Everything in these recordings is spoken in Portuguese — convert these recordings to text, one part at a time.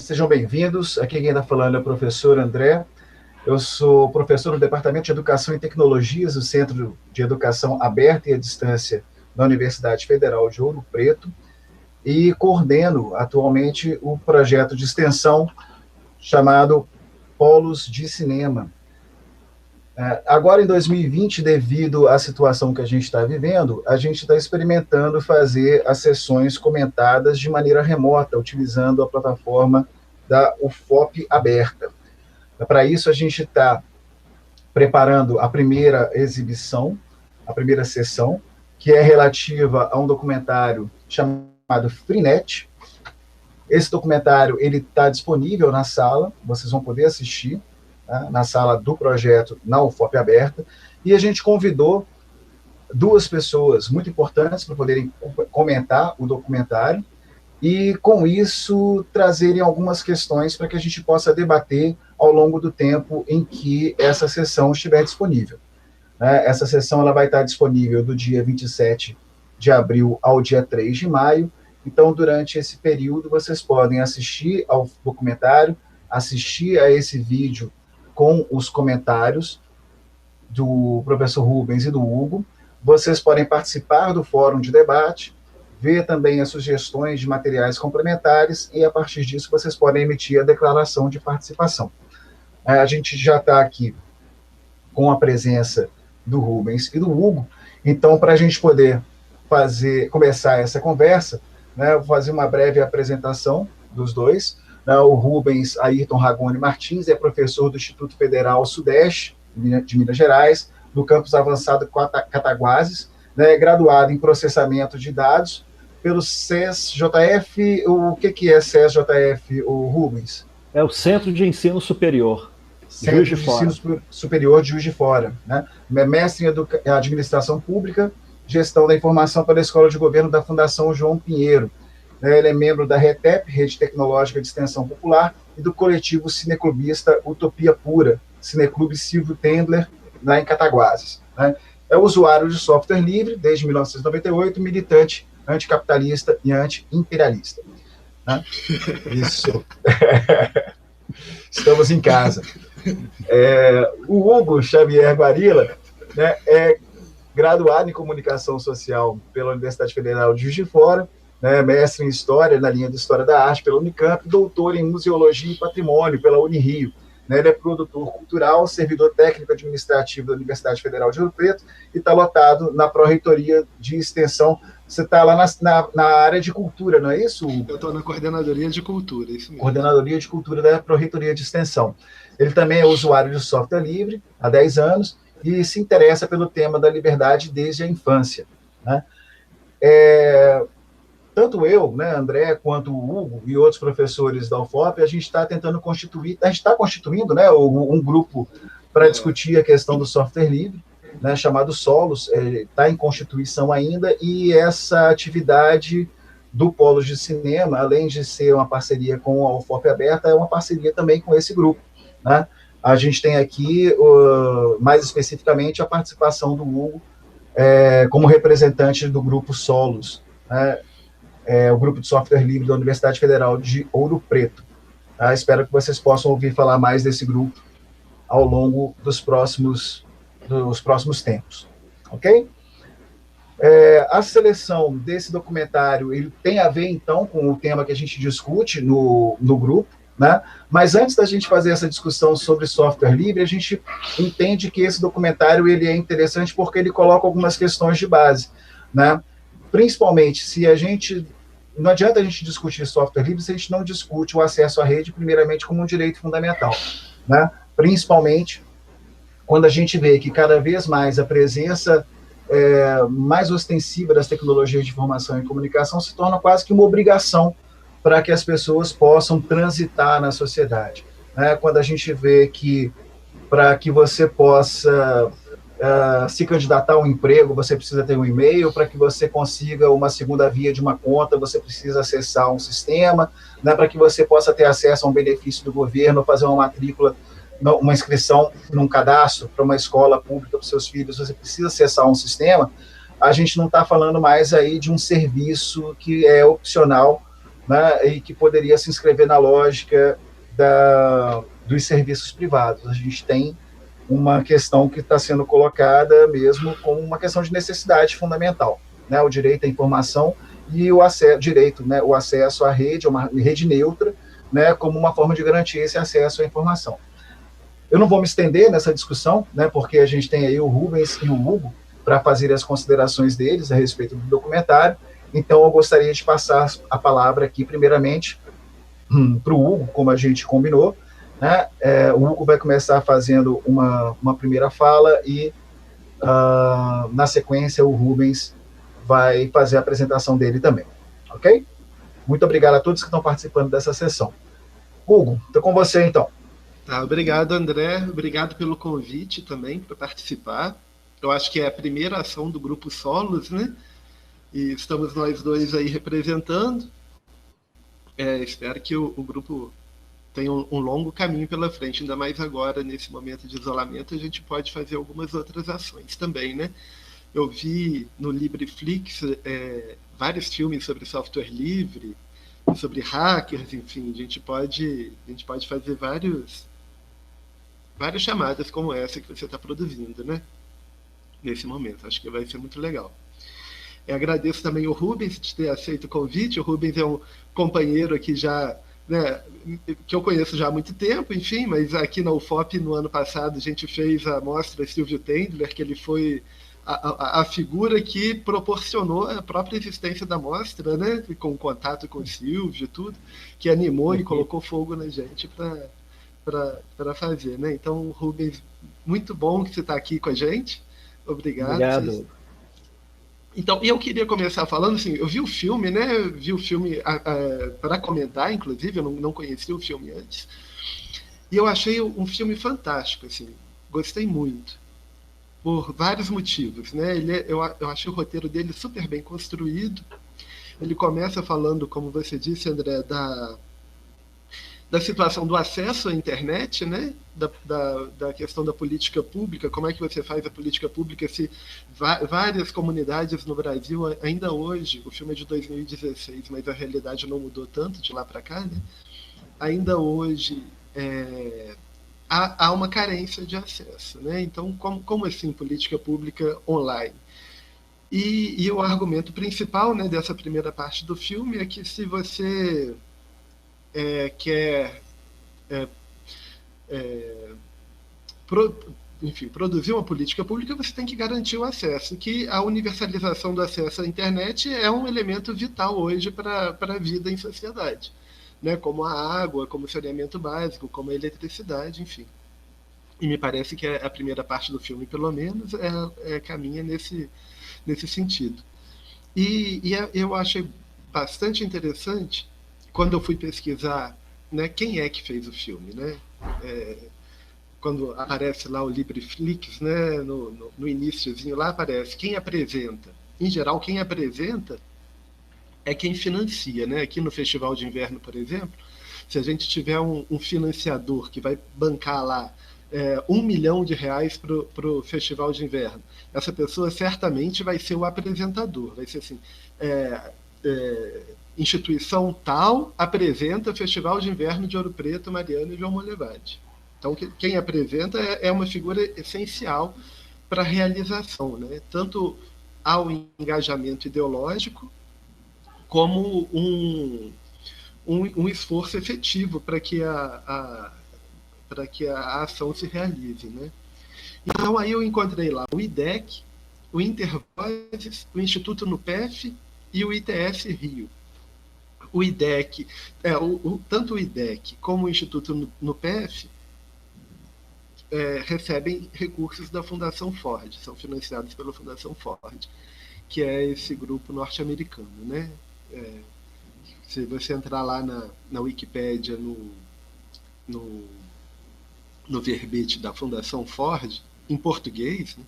Sejam bem-vindos. Aqui quem está falando é o professor André. Eu sou professor do Departamento de Educação e Tecnologias do Centro de Educação Aberta e à Distância da Universidade Federal de Ouro Preto e coordeno atualmente o projeto de extensão chamado Polos de Cinema. Agora, em 2020, devido à situação que a gente está vivendo, a gente está experimentando fazer as sessões comentadas de maneira remota, utilizando a plataforma da UFOP Aberta. Para isso, a gente está preparando a primeira exibição, a primeira sessão, que é relativa a um documentário chamado Freenet. Esse documentário ele está disponível na sala, vocês vão poder assistir, na sala do projeto, na UFOP Aberta, e a gente convidou duas pessoas muito importantes para poderem comentar o documentário e, com isso, trazerem algumas questões para que a gente possa debater ao longo do tempo em que essa sessão estiver disponível. Essa sessão ela vai estar disponível do dia 27 de abril ao dia 3 de maio, então, durante esse período, vocês podem assistir ao documentário, assistir a esse vídeo com os comentários do professor Rubens e do Hugo. Vocês podem participar do fórum de debate, ver também as sugestões de materiais complementares e, a partir disso, vocês podem emitir a declaração de participação. A gente já está aqui com a presença do Rubens e do Hugo, então, para a gente poder começar essa conversa, vou fazer uma breve apresentação dos dois. O Rubens Ayrton Ragone Martins é professor do Instituto Federal Sudeste de Minas Gerais, do campus avançado Cataguases, graduado em processamento de dados pelo SES-JF. O que é SES-JF, o Rubens? É o Centro de Ensino Superior, Centro de Ensino Superior de Juiz de Fora. Mestre em Administração Pública, Gestão da Informação pela Escola de Governo da Fundação João Pinheiro. Ele é membro da RETEP, Rede Tecnológica de Extensão Popular, e do coletivo cineclubista Utopia Pura, Cineclube Silvio Tendler, em Cataguases. É usuário de software livre desde 1998, militante anticapitalista e anti-imperialista. Isso. Estamos em casa. O Hugo Xavier Guarila é graduado em Comunicação Social pela Universidade Federal de Juiz de Fora, mestre em História, na linha de História da Arte, pela Unicamp, doutor em Museologia e Patrimônio, pela Unirio. Ele é produtor cultural, servidor técnico administrativo da Universidade Federal de Ouro Preto e está lotado na Pró-Reitoria de Extensão. Você está lá na área de cultura, não é isso, Hugo? Eu estou na Coordenadoria de Cultura, isso mesmo. Coordenadoria de Cultura da Pró-Reitoria de Extensão. Ele também é usuário de software livre há 10 anos e se interessa pelo tema da liberdade desde a infância. Tanto eu, André, quanto o Hugo e outros professores da UFOP, a gente está tentando está constituindo um grupo para discutir a questão do software livre, chamado Solos, está em constituição ainda, e essa atividade do Polos de Cinema, além de ser uma parceria com a UFOP Aberta, é uma parceria também com esse grupo. A gente tem aqui, mais especificamente, a participação do Hugo como representante do grupo Solos, o grupo de software livre da Universidade Federal de Ouro Preto. Espero que vocês possam ouvir falar mais desse grupo ao longo dos próximos tempos. Ok? A seleção desse documentário ele tem a ver, então, com o tema que a gente discute no grupo, mas antes da gente fazer essa discussão sobre software livre, a gente entende que esse documentário ele é interessante porque ele coloca algumas questões de base, principalmente se a gente... Não adianta a gente discutir software livre se a gente não discute o acesso à rede, primeiramente, como um direito fundamental. Principalmente quando a gente vê que cada vez mais a presença mais ostensiva das tecnologias de informação e comunicação se torna quase que uma obrigação para que as pessoas possam transitar na sociedade. Quando a gente vê que, para que você possa... se candidatar a um emprego, você precisa ter um e-mail, para que você consiga uma segunda via de uma conta, você precisa acessar um sistema, para que você possa ter acesso a um benefício do governo, fazer uma matrícula, uma inscrição num cadastro para uma escola pública para os seus filhos, você precisa acessar um sistema. A gente não está falando mais aí de um serviço que é opcional né, e que poderia se inscrever na lógica dos serviços privados. A gente tem uma questão que está sendo colocada mesmo como uma questão de necessidade fundamental, né, o direito à informação e o direito, né, o acesso à rede, uma rede neutra, né, como uma forma de garantir esse acesso à informação. Eu não vou me estender nessa discussão, né, porque a gente tem aí o Rubens e o Hugo para fazer as considerações deles a respeito do documentário. Então, eu gostaria de passar a palavra aqui, primeiramente, para o Hugo, como a gente combinou, né? O Hugo vai começar fazendo uma primeira fala e, na sequência, o Rubens vai fazer a apresentação dele também, ok? Muito obrigado a todos que estão participando dessa sessão. Hugo, estou com você, então. Obrigado, André. Obrigado pelo convite também para participar. Eu acho que é a primeira ação do Grupo Solos, né? E estamos nós dois aí representando. Espero que o grupo tenha um longo caminho pela frente, ainda mais agora, nesse momento de isolamento, a gente pode fazer algumas outras ações também, né? Eu vi no LibreFlix vários filmes sobre software livre, sobre hackers, enfim, a gente pode fazer várias chamadas como essa que você está produzindo, né? Nesse momento, acho que vai ser muito legal. Agradeço também o Rubens de ter aceito o convite. O Rubens é um companheiro aqui já, né, que eu conheço já há muito tempo, enfim, mas aqui na UFOP, no ano passado, a gente fez a mostra Silvio Tendler, que ele foi a figura que proporcionou a própria existência da mostra, né, com contato com o Silvio e tudo, que animou e colocou fogo na gente para fazer, né? Então, Rubens, muito bom que você está aqui com a gente. Obrigado. Então, eu queria começar falando assim, eu vi o filme, né? Vi o filme para comentar, inclusive, eu não conhecia o filme antes. E eu achei um filme fantástico, assim, gostei muito, por vários motivos, né? Eu achei o roteiro dele super bem construído. Ele começa falando, como você disse, André, da situação do acesso à internet, né? Da questão da política pública, como é que você faz a política pública se várias comunidades no Brasil, ainda hoje, o filme é de 2016, mas a realidade não mudou tanto de lá para cá, né? Ainda hoje há uma carência de acesso, né? Então, como assim política pública online? E o argumento principal, né, dessa primeira parte do filme é que se você quer produzir uma política pública, você tem que garantir o acesso, que a universalização do acesso à internet é um elemento vital hoje para a vida em sociedade, né? Como a água, como o saneamento básico, como a eletricidade, enfim. E me parece que a primeira parte do filme, pelo menos, caminha nesse sentido. E eu achei bastante interessante quando eu fui pesquisar, né, quem é que fez o filme, né? Quando aparece lá o LibreFlix, né, no iniciozinho lá aparece quem apresenta. Em geral, quem apresenta é quem financia, né? Aqui no Festival de Inverno, por exemplo, se a gente tiver um financiador que vai bancar lá R$1 milhão para o Festival de Inverno, essa pessoa certamente vai ser o apresentador, vai ser assim, instituição tal apresenta Festival de Inverno de Ouro Preto, Mariana e João Molevade. Então, quem apresenta é uma figura essencial para a realização, né? Tanto ao engajamento ideológico, como um esforço efetivo para que a ação se realize, né? Então, aí eu encontrei lá o IDEC, o Intervozes, o Instituto NUPEF e o ITS Rio. O IDEC, tanto o IDEC como o Instituto NUPEF recebem recursos da Fundação Ford, são financiados pela Fundação Ford, que é esse grupo norte-americano, né? Se você entrar lá na Wikipédia, no verbete da Fundação Ford, em português, né,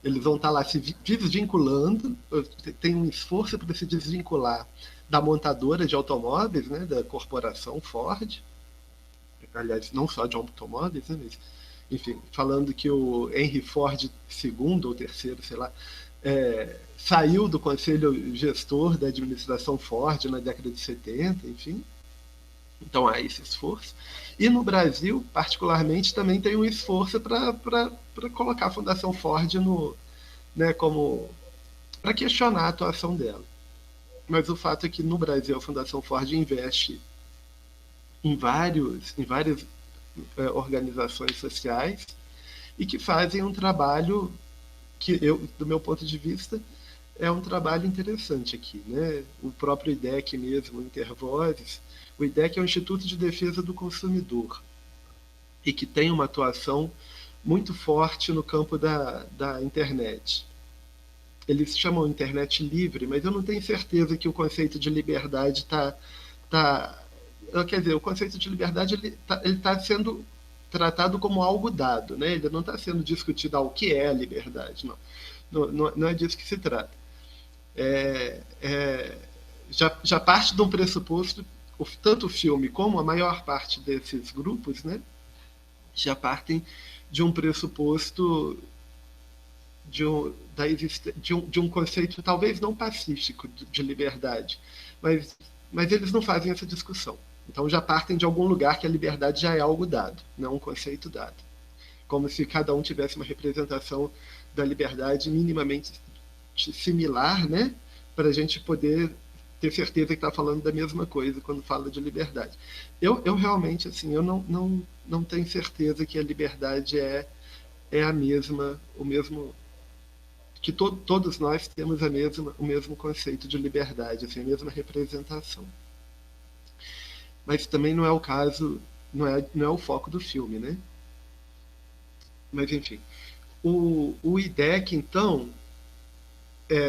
eles vão estar lá se desvinculando, tem um esforço para se desvincular da montadora de automóveis, né, da corporação Ford, aliás, não só de automóveis, né, mas, enfim, falando que o Henry Ford II ou terceiro, sei lá, saiu do conselho gestor da administração Ford na década de 70, enfim. Então há esse esforço. E no Brasil, particularmente, também tem um esforço para colocar a Fundação Ford como para questionar a atuação dela. Mas o fato é que no Brasil a Fundação Ford investe em várias organizações sociais e que fazem um trabalho que do meu ponto de vista, é um trabalho interessante aqui, né? O próprio IDEC mesmo, o Intervozes, o IDEC é o Instituto de Defesa do Consumidor e que tem uma atuação muito forte no campo da internet. Eles chamam internet livre, mas eu não tenho certeza que o conceito de liberdade quer dizer, o conceito de liberdade ele tá sendo tratado como algo dado, né? Ele não está sendo discutido o que é a liberdade, não é disso que se trata. Já parte de um pressuposto, tanto o filme como a maior parte desses grupos, né, já partem de um pressuposto de um conceito talvez não pacífico de liberdade, mas eles não fazem essa discussão. Então já partem de algum lugar que a liberdade já é algo dado, não um conceito dado. Como se cada um tivesse uma representação da liberdade minimamente similar, né? Para a gente poder ter certeza que está falando da mesma coisa quando fala de liberdade. Eu realmente, assim, eu não tenho certeza que a liberdade é a mesma, que todos nós temos o mesmo conceito de liberdade, assim, a mesma representação. Mas também não é o caso, não é o foco do filme, né? Mas, enfim. O IDEC, então,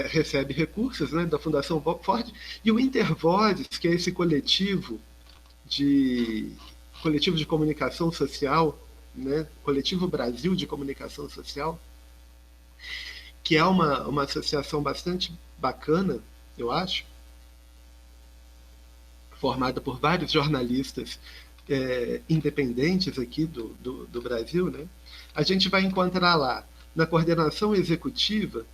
recebe recursos, né, da Fundação Ford, e o Intervozes, que é esse coletivo de comunicação social, né, Coletivo Brasil de Comunicação Social, que é uma associação bastante bacana, eu acho, formada por vários jornalistas independentes aqui do Brasil, né? A gente vai encontrar lá, na coordenação executiva,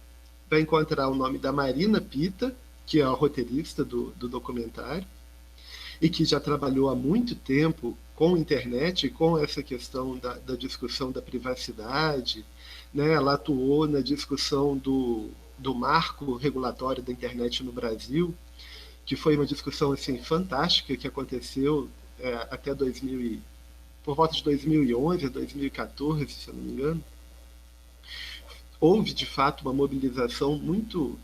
vai encontrar o nome da Marina Pita, que é a roteirista do documentário, e que já trabalhou há muito tempo com a internet, com essa questão da discussão da privacidade, né? Ela atuou na discussão do marco regulatório da internet no Brasil, que foi uma discussão assim, fantástica que aconteceu até por volta de 2011 a 2014, se eu não me engano. Houve, de fato, uma mobilização muito,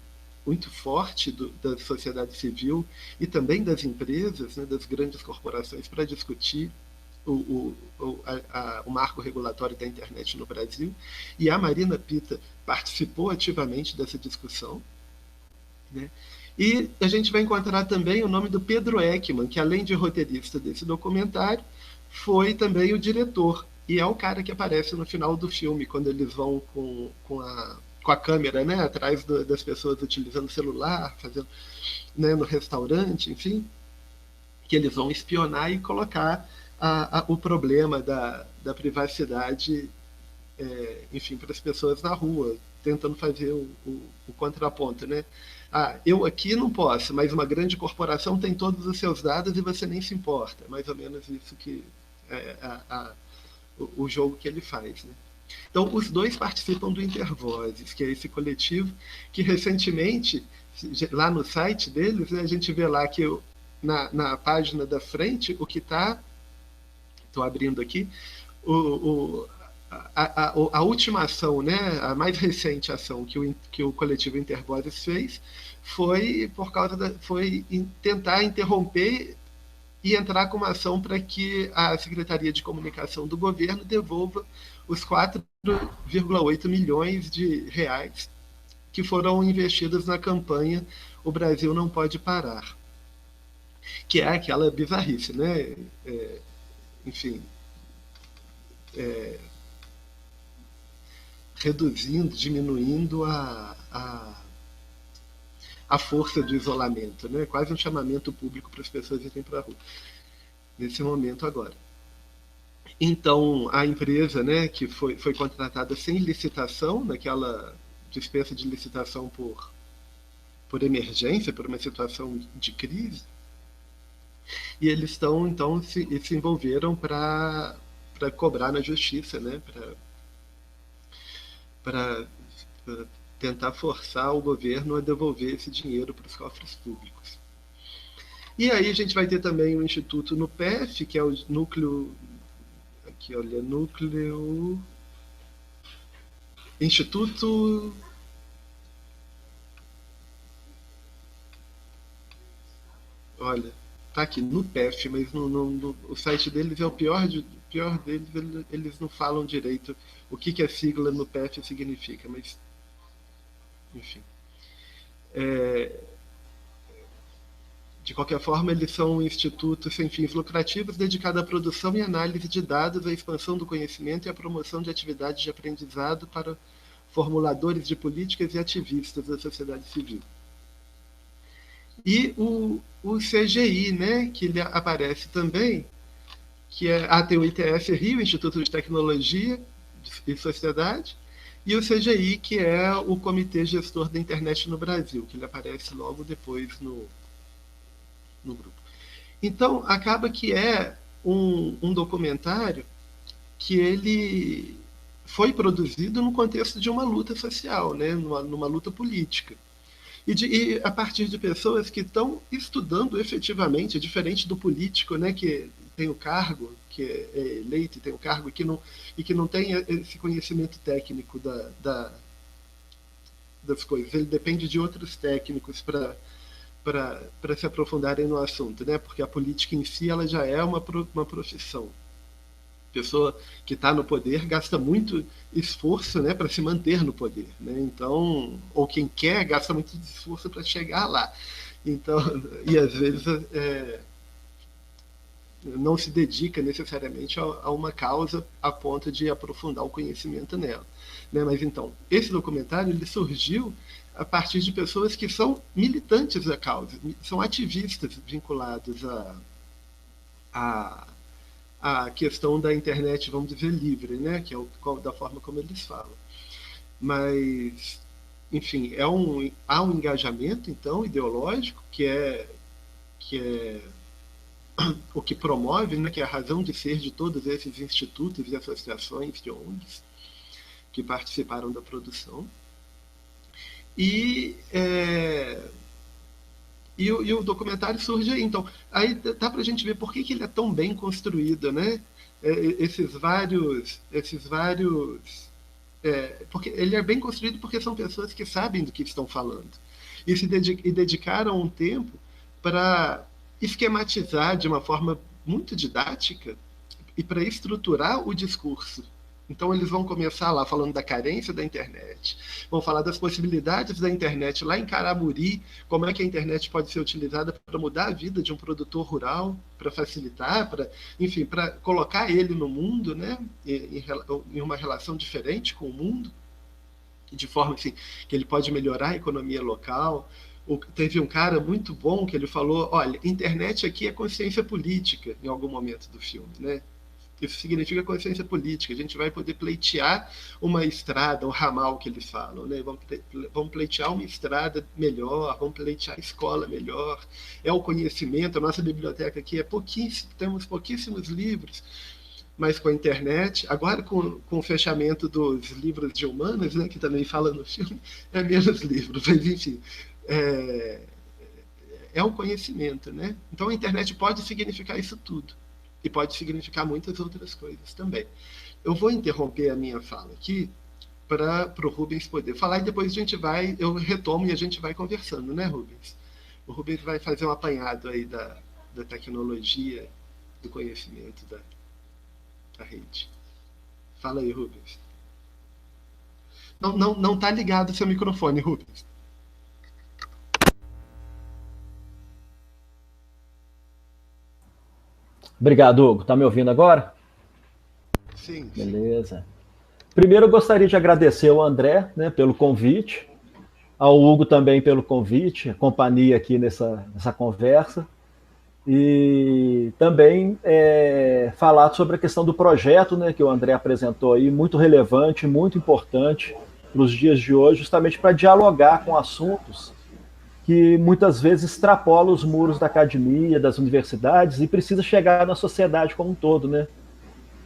muito forte da sociedade civil e também das empresas, né, das grandes corporações, para discutir o marco regulatório da internet no Brasil. E a Marina Pita participou ativamente dessa discussão, né? E a gente vai encontrar também o nome do Pedro Ekman, que além de roteirista desse documentário, foi também o diretor. E é o cara que aparece no final do filme, quando eles vão com a câmera, né, atrás das pessoas utilizando o celular, fazendo, né, no restaurante, enfim, que eles vão espionar e colocar o problema da privacidade, enfim, para as pessoas na rua, tentando fazer o contraponto, né? Eu aqui não posso, mas uma grande corporação tem todos os seus dados e você nem se importa. É mais ou menos isso que o jogo que ele faz, né? Então, os dois participam do Intervozes, que é esse coletivo que recentemente, lá no site deles, né, a gente vê lá que na página da frente, o que está... Estou abrindo aqui. A última ação, né, a mais recente ação que o coletivo Intervozes fez foi foi tentar interromper e entrar com uma ação para que a Secretaria de Comunicação do governo devolva os 4,8 milhões de reais que foram investidos na campanha O Brasil Não Pode Parar, que é aquela bizarrice, né? Enfim, reduzindo, diminuindo a força do isolamento, né? Quase um chamamento público para as pessoas irem para a rua, nesse momento agora. Então, a empresa, né, que foi contratada sem licitação dispensa de licitação por emergência, por uma situação de crise, e eles então se envolveram para cobrar na justiça, né? Para tentar forçar o governo a devolver esse dinheiro para os cofres públicos. E aí a gente vai ter também o Instituto NUPEF, que é o núcleo... Aqui, olha, núcleo... Instituto... Olha, tá aqui, NUPEF, mas o site deles é o pior deles, eles não falam direito o que a sigla NUPEF significa, mas... Enfim. De qualquer forma, eles são um instituto sem fins lucrativos dedicado à produção e análise de dados, à expansão do conhecimento e à promoção de atividades de aprendizado para formuladores de políticas e ativistas da sociedade civil. E o CGI, né, que ele aparece também, que tem o ITS Rio, Instituto de Tecnologia e Sociedade, e o CGI, que é o Comitê Gestor da Internet no Brasil, que ele aparece logo depois no grupo. Então, acaba que é um documentário que ele foi produzido no contexto de uma luta social, né? numa luta política. E a partir de pessoas que estão estudando efetivamente, diferente do político, né? Que tem o cargo, que é eleito e tem o cargo, e que não tem esse conhecimento técnico das coisas. Ele depende de outros técnicos para se aprofundarem no assunto, né? Porque a política em si ela já é uma profissão. A pessoa que está no poder gasta muito esforço, né, para se manter no poder, né? Então, ou quem quer gasta muito esforço para chegar lá. Então, e às vezes não se dedica necessariamente a uma causa a ponto de aprofundar o conhecimento nela, né? Mas então, esse documentário ele surgiu a partir de pessoas que são militantes da causa, são ativistas vinculados a questão da internet, vamos dizer, livre, né? Que é da forma como eles falam. Mas, enfim, há um engajamento, então, ideológico, que é o que promove, né? Que é a razão de ser de todos esses institutos e associações de ONGs que participaram da produção. E o documentário surge aí. Então, aí dá para a gente ver por que ele é tão bem construído, né? Esses vários... porque ele é bem construído porque são pessoas que sabem do que estão falando. E dedicaram um tempo para esquematizar de uma forma muito didática e para estruturar o discurso. Então, eles vão começar lá falando da carência da internet, vão falar das possibilidades da internet lá em Caramuri, como é que a internet pode ser utilizada para mudar a vida de um produtor rural, para facilitar, enfim, para colocar ele no mundo, né, em uma relação diferente com o mundo, de forma assim, que ele pode melhorar a economia local. Teve um cara muito bom que ele falou, olha, internet aqui é consciência política, em algum momento do filme, né? Isso significa consciência política. A gente vai poder pleitear uma estrada, um ramal que eles falam, né? Vamos pleitear uma estrada melhor, vamos pleitear a escola melhor. É o conhecimento. A nossa biblioteca aqui temos pouquíssimos livros, mas com a internet, agora com o fechamento dos livros de humanas, né, que também fala no filme, é menos livros, mas enfim, é o conhecimento, né? Então a internet pode significar isso tudo. E pode significar muitas outras coisas também. Eu vou interromper a minha fala aqui para o Rubens poder falar e depois eu retomo e a gente vai conversando, né, Rubens? O Rubens vai fazer um apanhado aí da tecnologia, do conhecimento da rede. Fala aí, Rubens. Não está ligado o seu microfone, Rubens. Obrigado, Hugo. Tá me ouvindo agora? Sim. Beleza. Primeiro, eu gostaria de agradecer ao André, né, pelo convite, ao Hugo também pelo convite, a companhia aqui nessa conversa, e também falar sobre a questão do projeto, né, que o André apresentou aí, muito relevante, muito importante, para os dias de hoje, justamente para dialogar com assuntos que muitas vezes extrapolam os muros da academia, das universidades, e precisa chegar na sociedade como um todo, né?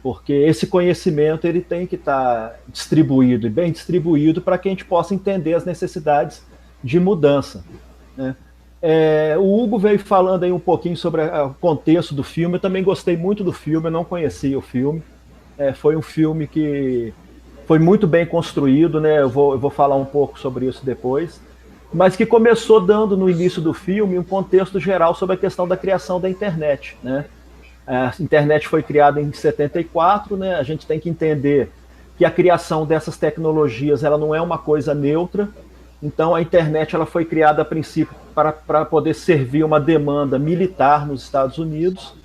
Porque esse conhecimento ele tem que estar distribuído, e bem distribuído, para que a gente possa entender as necessidades de mudança, né? O Hugo veio falando aí um pouquinho sobre o contexto do filme. Eu também gostei muito do filme, eu não conhecia o filme. Foi um filme que foi muito bem construído, né? Eu vou falar um pouco sobre isso depois, mas que começou dando no início do filme um contexto geral sobre a questão da criação da internet, né? A internet foi criada em 74, né? A gente tem que entender que a criação dessas tecnologias ela não é uma coisa neutra. Então a internet ela foi criada a princípio para poder servir uma demanda militar nos Estados Unidos,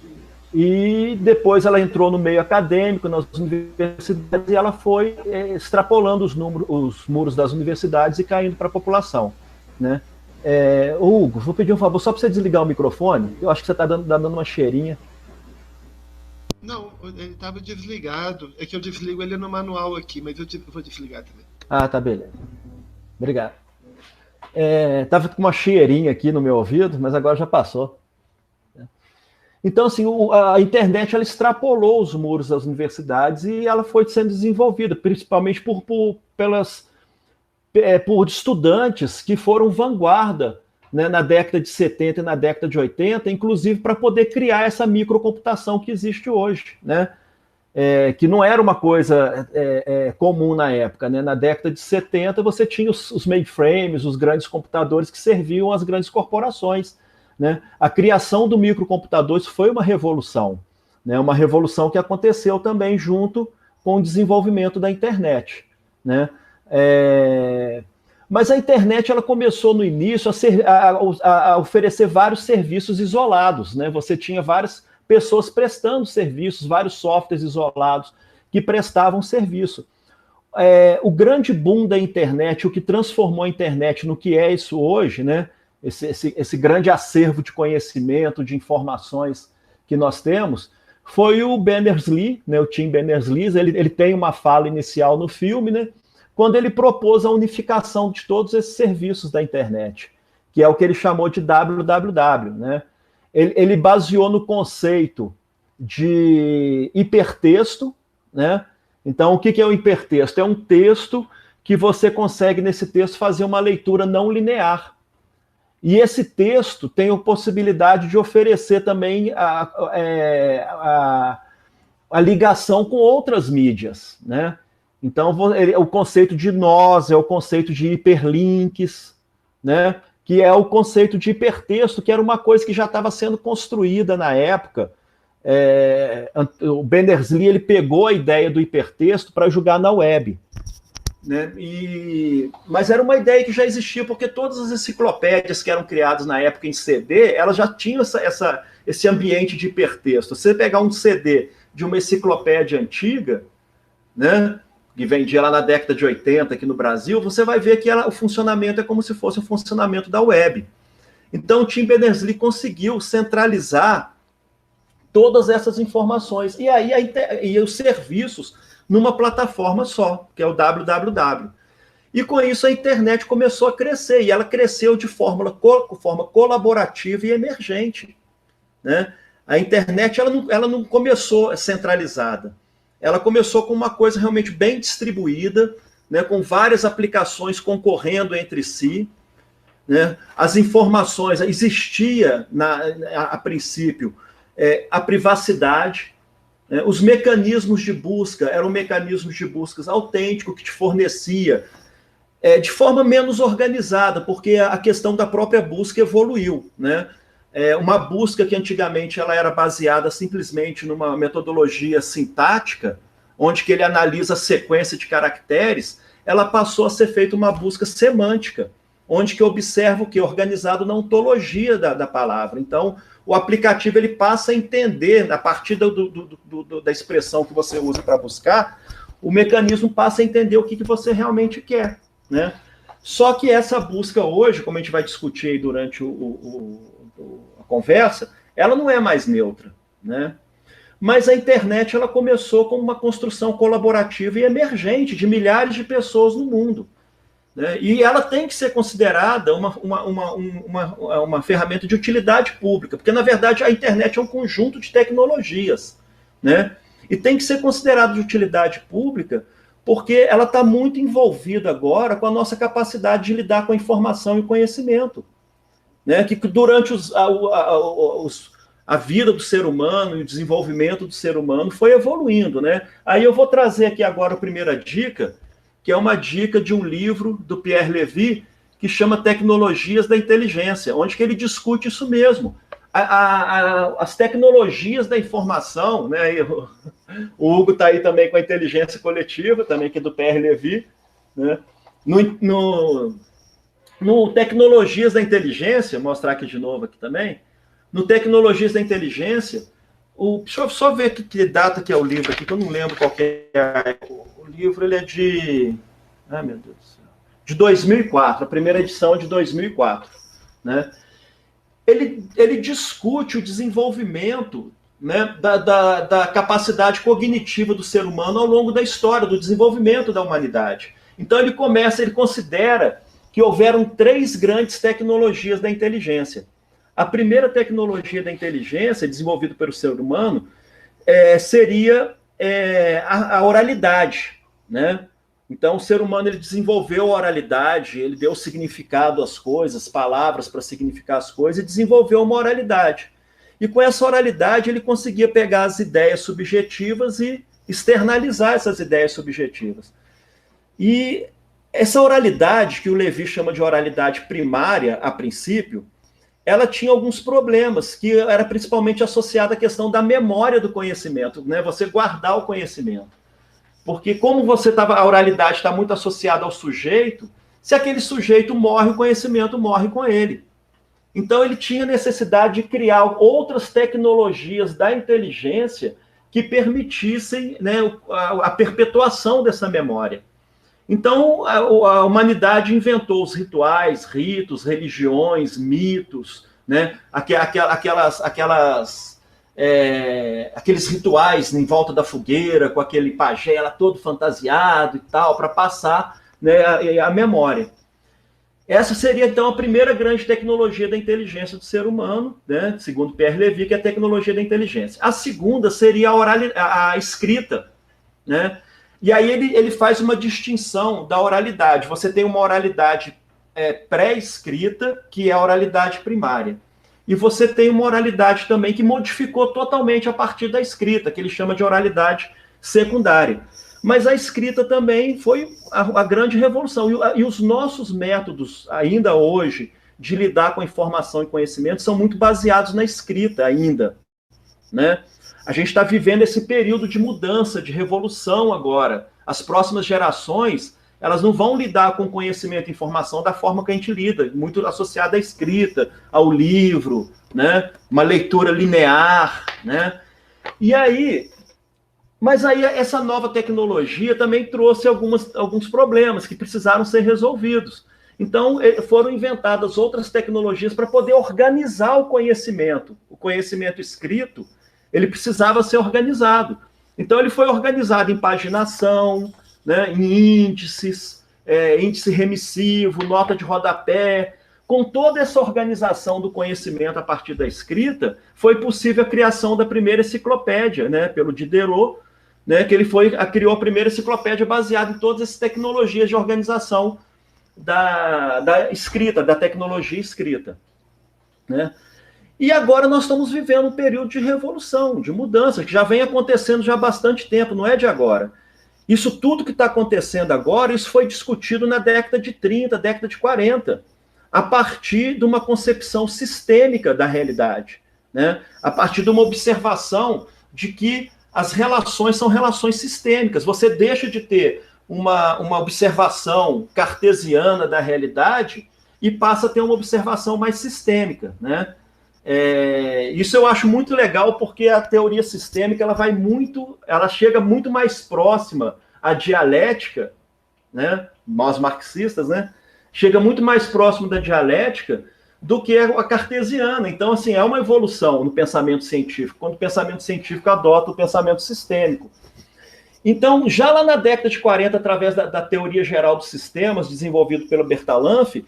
e depois ela entrou no meio acadêmico, nas universidades, e ela foi extrapolando os muros das universidades e caindo para a população, né? Hugo, vou pedir um favor só para você desligar o microfone. Eu acho que você está dando uma cheirinha. Não, ele estava desligado. É que eu desligo ele no manual aqui, mas eu vou desligar também. Ah, tá, beleza. Obrigado. Tava com uma cheirinha aqui no meu ouvido, mas agora já passou. Então, assim, a internet ela extrapolou os muros das universidades e ela foi sendo desenvolvida, principalmente por estudantes que foram vanguarda, né, na década de 70 e na década de 80, inclusive para poder criar essa microcomputação que existe hoje, né? Que não era uma coisa comum na época, né? Na década de 70 você tinha os mainframes, os grandes computadores que serviam às grandes corporações, né? A criação do microcomputador isso foi uma revolução, né? Uma revolução que aconteceu também junto com o desenvolvimento da internet, né? Mas a internet ela começou no início a oferecer vários serviços isolados, né? Você tinha várias pessoas prestando serviços, vários softwares isolados que prestavam serviço. O grande boom da internet, o que transformou a internet no que é isso hoje, né? Esse grande acervo de conhecimento, de informações que nós temos, foi o Berners-Lee, né? O Tim Berners-Lee. Ele tem uma fala inicial no filme, né? Quando ele propôs a unificação de todos esses serviços da internet, que é o que ele chamou de www, né? Ele baseou no conceito de hipertexto, né? Então, o que é o hipertexto? É um texto que você consegue, nesse texto, fazer uma leitura não linear. E esse texto tem a possibilidade de oferecer também a ligação com outras mídias, né? Então, o conceito de nós é o conceito de hiperlinks, né? Que é o conceito de hipertexto, que era uma coisa que já estava sendo construída na época. O Berners-Lee ele pegou a ideia do hipertexto para jogar na web, né? Mas era uma ideia que já existia, porque todas as enciclopédias que eram criadas na época em CD, elas já tinham esse ambiente de hipertexto. Se você pegar um CD de uma enciclopédia antiga, né, que vendia lá na década de 80 aqui no Brasil, você vai ver que o funcionamento é como se fosse o funcionamento da web. Então, o Tim Berners-Lee conseguiu centralizar todas essas informações. E aí os serviços numa plataforma só, que é o www. E com isso a internet começou a crescer, e ela cresceu de forma colaborativa e emergente, né? A internet ela não começou centralizada. Ela começou com uma coisa realmente bem distribuída, né, com várias aplicações concorrendo entre si, né? As informações, existia a princípio a privacidade, né? Os mecanismos de busca eram mecanismos de buscas autênticos que te fornecia de forma menos organizada, porque a questão da própria busca evoluiu, né? Uma busca que antigamente ela era baseada simplesmente numa metodologia sintática, onde que ele analisa a sequência de caracteres, ela passou a ser feita uma busca semântica, onde que observa o que? Organizado na ontologia da palavra. Então, o aplicativo ele passa a entender, a partir da expressão que você usa para buscar, o mecanismo passa a entender o que você realmente quer, né? Só que essa busca hoje, como a gente vai discutir aí durante a conversa, ela não é mais neutra, né? mas a internet ela começou como uma construção colaborativa e emergente de milhares de pessoas no mundo, né? E ela tem que ser considerada uma ferramenta de utilidade pública, porque, na verdade, a internet é um conjunto de tecnologias, né? E tem que ser considerada de utilidade pública porque ela está muito envolvida agora com a nossa capacidade de lidar com a informação e o conhecimento, né? Que durante a vida do ser humano e o desenvolvimento do ser humano foi evoluindo, né? Aí eu vou trazer aqui agora a primeira dica, que é uma dica de um livro do Pierre Levy, que chama Tecnologias da Inteligência, onde que ele discute isso mesmo. As tecnologias da informação, né? O Hugo está aí também com a inteligência coletiva, também aqui do Pierre Levy, né? No Tecnologias da Inteligência, vou mostrar aqui de novo aqui também, no Tecnologias da Inteligência, deixa eu só ver que data que é o livro aqui, que eu não lembro qual que é. O livro ele é de... Ai, meu Deus do céu. De 2004, a primeira edição é de 2004. Né? Ele discute o desenvolvimento, né, da capacidade cognitiva do ser humano ao longo da história, do desenvolvimento da humanidade. Então ele considera que houveram 3 grandes tecnologias da inteligência. A primeira tecnologia da inteligência desenvolvida pelo ser humano seria a oralidade, né? Então, o ser humano ele desenvolveu a oralidade, ele deu significado às coisas, palavras para significar as coisas, e desenvolveu uma oralidade. E com essa oralidade, ele conseguia pegar as ideias subjetivas e externalizar essas ideias subjetivas. E essa oralidade, que o Levy chama de oralidade primária, a princípio, ela tinha alguns problemas, que era principalmente associada à questão da memória do conhecimento, né? Você guardar o conhecimento. Porque como a oralidade está muito associada ao sujeito, se aquele sujeito morre, o conhecimento morre com ele. Então ele tinha necessidade de criar outras tecnologias da inteligência que permitissem, né, a perpetuação dessa memória. Então a humanidade inventou os rituais, ritos, religiões, mitos, né, aqueles rituais em volta da fogueira, com aquele pajé lá todo fantasiado e tal, para passar, né, a memória. Essa seria, então, a primeira grande tecnologia da inteligência do ser humano, né, segundo Pierre Levy, que é a tecnologia da inteligência. A segunda seria a escrita, né? E aí ele faz uma distinção da oralidade. Você tem uma oralidade pré-escrita, que é a oralidade primária. E você tem uma oralidade também que modificou totalmente a partir da escrita, que ele chama de oralidade secundária. Mas a escrita também foi a grande revolução. E os nossos métodos, ainda hoje, de lidar com informação e conhecimento, são muito baseados na escrita ainda, né? A gente está vivendo esse período de mudança, de revolução agora. As próximas gerações, elas não vão lidar com conhecimento e informação da forma que a gente lida, muito associada à escrita, ao livro, né? Uma leitura linear, né? Mas aí essa nova tecnologia também trouxe alguns problemas que precisaram ser resolvidos. Então foram inventadas outras tecnologias para poder organizar o conhecimento. O conhecimento escrito, ele precisava ser organizado. Então ele foi organizado em paginação, né, em índices, índice remissivo, nota de rodapé. Com toda essa organização do conhecimento a partir da escrita, foi possível a criação da primeira enciclopédia, né, pelo Diderot, né, que ele criou a primeira enciclopédia baseada em todas essas tecnologias de organização da escrita, da tecnologia escrita, né? E agora nós estamos vivendo um período de revolução, de mudança, que já vem acontecendo já há bastante tempo, não é de agora. Isso tudo que está acontecendo agora, isso foi discutido na década de 30, década de 40, a partir de uma concepção sistêmica da realidade, né? A partir de uma observação de que as relações são relações sistêmicas. Você deixa de ter uma observação cartesiana da realidade e passa a ter uma observação mais sistêmica, né? Isso eu acho muito legal, porque a teoria sistêmica ela chega muito mais próxima à dialética, né? Nós marxistas, né? Chega muito mais próximo da dialética do que a cartesiana. Então, assim, é uma evolução no pensamento científico, quando o pensamento científico adota o pensamento sistêmico. Então, já lá na década de 40, através da teoria geral dos sistemas, desenvolvido pelo Bertalanffy,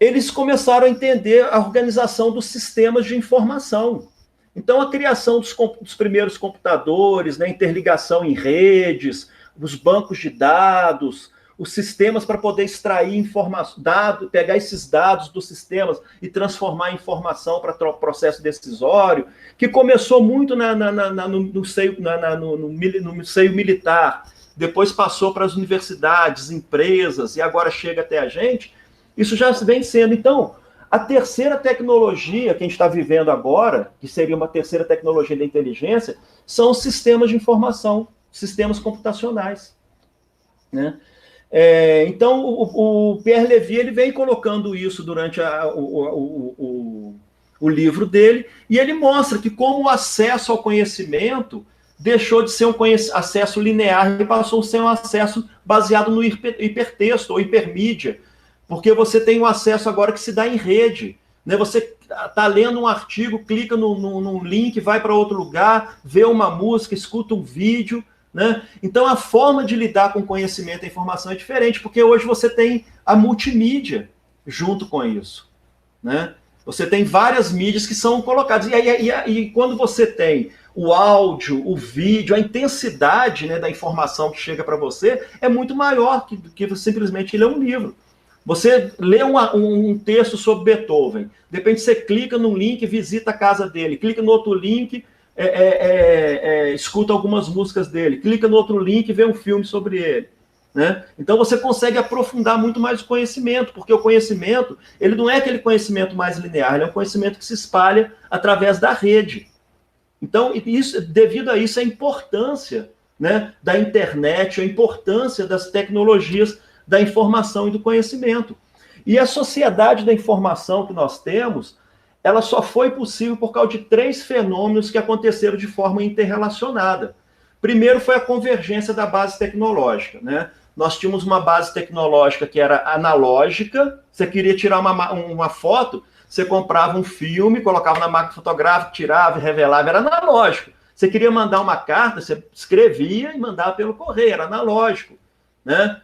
eles começaram a entender a organização dos sistemas de informação. Então, a criação dos primeiros computadores, né, interligação em redes, os bancos de dados, os sistemas para poder extrair informação, pegar esses dados dos sistemas e transformar em informação para o processo decisório, que começou muito no seio militar, depois passou para as universidades, empresas, e agora chega até a gente. Isso já vem sendo. Então, a terceira tecnologia que a gente está vivendo agora, que seria uma terceira tecnologia da inteligência, são os sistemas de informação, sistemas computacionais, né? Então, o Pierre Levy ele vem colocando isso durante o livro dele, e ele mostra que como o acesso ao conhecimento deixou de ser um acesso linear e passou a ser um acesso baseado no hipertexto ou hipermídia, porque você tem um acesso agora que se dá em rede, né? Você está lendo um artigo, clica num link, vai para outro lugar, vê uma música, escuta um vídeo, né? Então, a forma de lidar com conhecimento e informação é diferente, porque hoje você tem a multimídia junto com isso, né? Você tem várias mídias que são colocadas. E quando você tem o áudio, o vídeo, a intensidade, né, da informação que chega para você é muito maior que simplesmente ler um livro. Você lê um texto sobre Beethoven, de repente você clica num link, visita a casa dele, clica no outro link, escuta algumas músicas dele, clica no outro link e vê um filme sobre ele, né? Então você consegue aprofundar muito mais o conhecimento, porque o conhecimento, ele não é aquele conhecimento mais linear, ele é um conhecimento que se espalha através da rede. Então, devido a isso, a importância, né, da internet, a importância das tecnologias da informação e do conhecimento. E a sociedade da informação que nós temos, ela só foi possível por causa de 3 fenômenos que aconteceram de forma interrelacionada. Primeiro foi a convergência da base tecnológica, né? Nós tínhamos uma base tecnológica que era analógica, você queria tirar uma foto, você comprava um filme, colocava na máquina fotográfica, tirava e revelava, era analógico. Você queria mandar uma carta, você escrevia e mandava pelo correio, era analógico, né?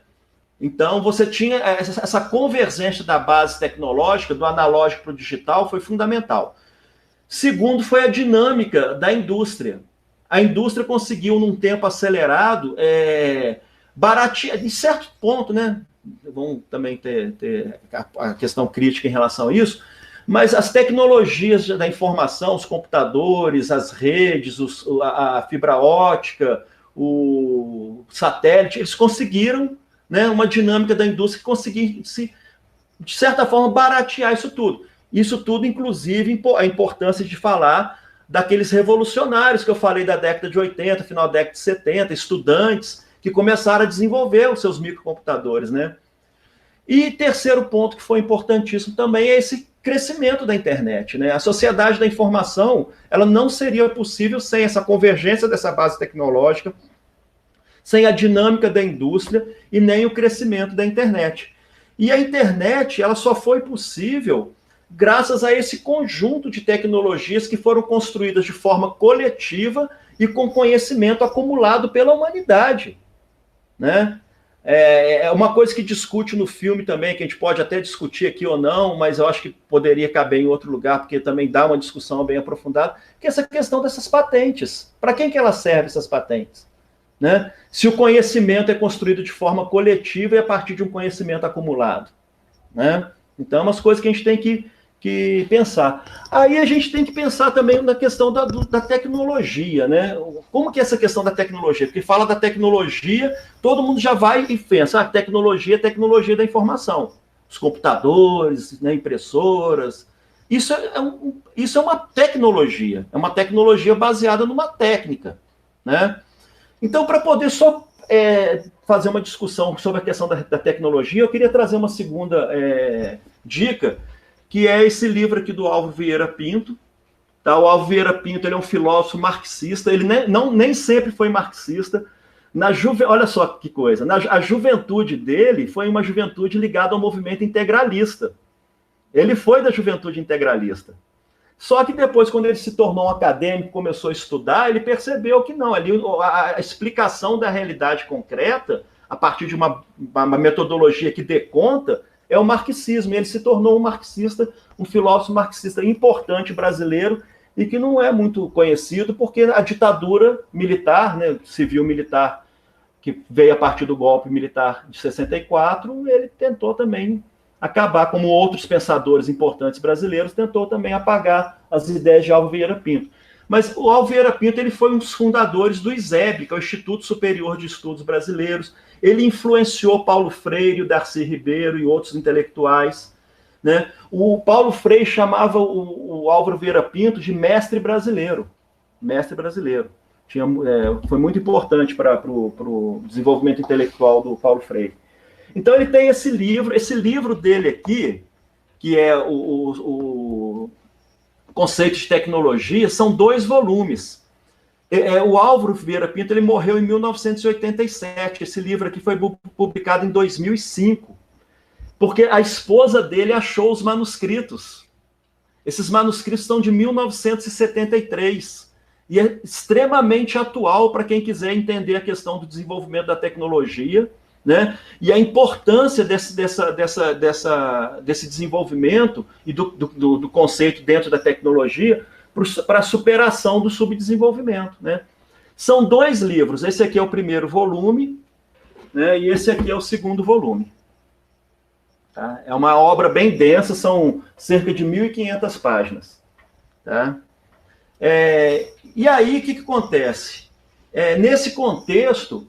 Então, você tinha essa convergência da base tecnológica, do analógico para o digital, foi fundamental. Segundo, foi a dinâmica da indústria. A indústria conseguiu, num tempo acelerado, baratear, de certo ponto, né? Vamos também ter a questão crítica em relação a isso, mas as tecnologias da informação, os computadores, as redes, a fibra ótica, o satélite, eles conseguiram, né, uma dinâmica da indústria que conseguisse, de certa forma, baratear isso tudo. Isso tudo, inclusive, a importância de falar daqueles revolucionários que eu falei da década de 80, final da década de 70, estudantes que começaram a desenvolver os seus microcomputadores, né? E terceiro ponto que foi importantíssimo também é esse crescimento da internet, né? A sociedade da informação, ela não seria possível sem essa convergência dessa base tecnológica, sem a dinâmica da indústria e nem o crescimento da internet. E a internet, ela só foi possível graças a esse conjunto de tecnologias que foram construídas de forma coletiva e com conhecimento acumulado pela humanidade, né? É uma coisa que discute no filme também, que a gente pode até discutir aqui ou não, mas eu acho que poderia caber em outro lugar, porque também dá uma discussão bem aprofundada, que é essa questão dessas patentes. Para quem que elas servem, essas patentes? Né? Se o conhecimento é construído de forma coletiva e a partir de um conhecimento acumulado, né? Então, é umas coisas que a gente tem que pensar. Aí a gente tem que pensar também na questão da tecnologia, né? Como que é essa questão da tecnologia? Porque fala da tecnologia, todo mundo já vai e pensa, tecnologia é tecnologia da informação. Os computadores, né, impressoras. Isso é uma tecnologia baseada numa técnica, né? Então, para poder só fazer uma discussão sobre a questão da tecnologia, eu queria trazer uma segunda dica, que é esse livro aqui do Álvaro Vieira Pinto. Tá? O Álvaro Vieira Pinto, ele é um filósofo marxista, ele nem sempre foi marxista. Olha só que coisa, a juventude dele foi uma juventude ligada ao movimento integralista. Ele foi da Juventude Integralista. Só que depois, quando ele se tornou um acadêmico, começou a estudar, ele percebeu que não, ali a explicação da realidade concreta, a partir de uma metodologia que dê conta, é o marxismo. Ele se tornou um marxista, um filósofo marxista importante brasileiro, e que não é muito conhecido, porque a ditadura militar, né, civil-militar, que veio a partir do golpe militar de 64, ele tentou também acabar, como outros pensadores importantes brasileiros, tentou também apagar as ideias de Álvaro Vieira Pinto. Mas o Álvaro Vieira Pinto ele foi um dos fundadores do ISEB, que é o Instituto Superior de Estudos Brasileiros. Ele influenciou Paulo Freire, o Darcy Ribeiro e outros intelectuais, né? O Paulo Freire chamava o Álvaro Vieira Pinto de mestre brasileiro. Mestre brasileiro. Foi muito importante para o desenvolvimento intelectual do Paulo Freire. Então ele tem esse livro dele aqui, que é o Conceito de Tecnologia, são 2 volumes. O Álvaro Vieira Pinto ele morreu em 1987, esse livro aqui foi publicado em 2005, porque a esposa dele achou os manuscritos. Esses manuscritos são de 1973, e é extremamente atual para quem quiser entender a questão do desenvolvimento da tecnologia, né? E a importância desse desenvolvimento e do conceito dentro da tecnologia para a superação do subdesenvolvimento, né? São 2 livros, esse aqui é o primeiro volume, né? E esse aqui é o segundo volume. Tá? É uma obra bem densa, são cerca de 1.500 páginas. Tá? E aí, o que acontece? Nesse contexto,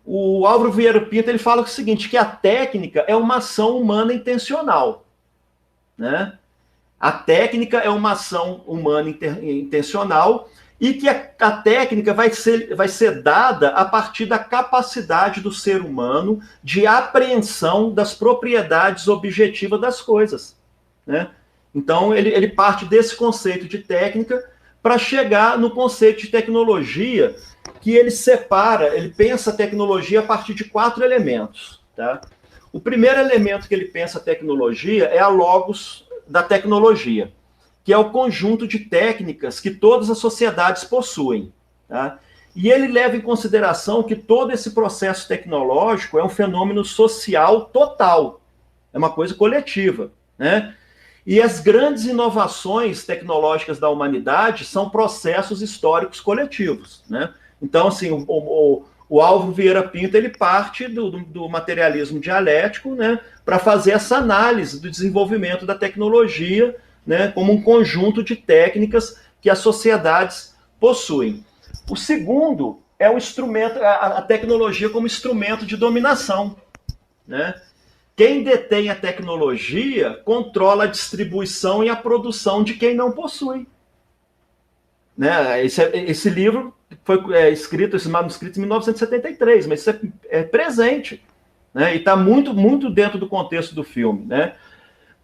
o Álvaro Vieira Pinto ele fala o seguinte, que a técnica é uma ação humana intencional. Né? A técnica é uma ação humana intencional e que a técnica vai ser dada a partir da capacidade do ser humano de apreensão das propriedades objetivas das coisas. Né? Então, ele parte desse conceito de técnica para chegar no conceito de tecnologia, que ele pensa a tecnologia a partir de 4 elementos. Tá? O primeiro elemento que ele pensa a tecnologia é a logos da tecnologia, que é o conjunto de técnicas que todas as sociedades possuem. Tá? E ele leva em consideração que todo esse processo tecnológico é um fenômeno social total, é uma coisa coletiva. Né? E as grandes inovações tecnológicas da humanidade são processos históricos coletivos. Né? Então, assim, o Álvaro Vieira Pinto ele parte do materialismo dialético, né, para fazer essa análise do desenvolvimento da tecnologia, né, como um conjunto de técnicas que as sociedades possuem. O segundo é o instrumento, a tecnologia como instrumento de dominação. Né? Quem detém a tecnologia controla a distribuição e a produção de quem não possui. Né? Esse livro foi escrito, esse manuscrito em 1973, mas isso é presente, né? E está muito, muito dentro do contexto do filme. Né?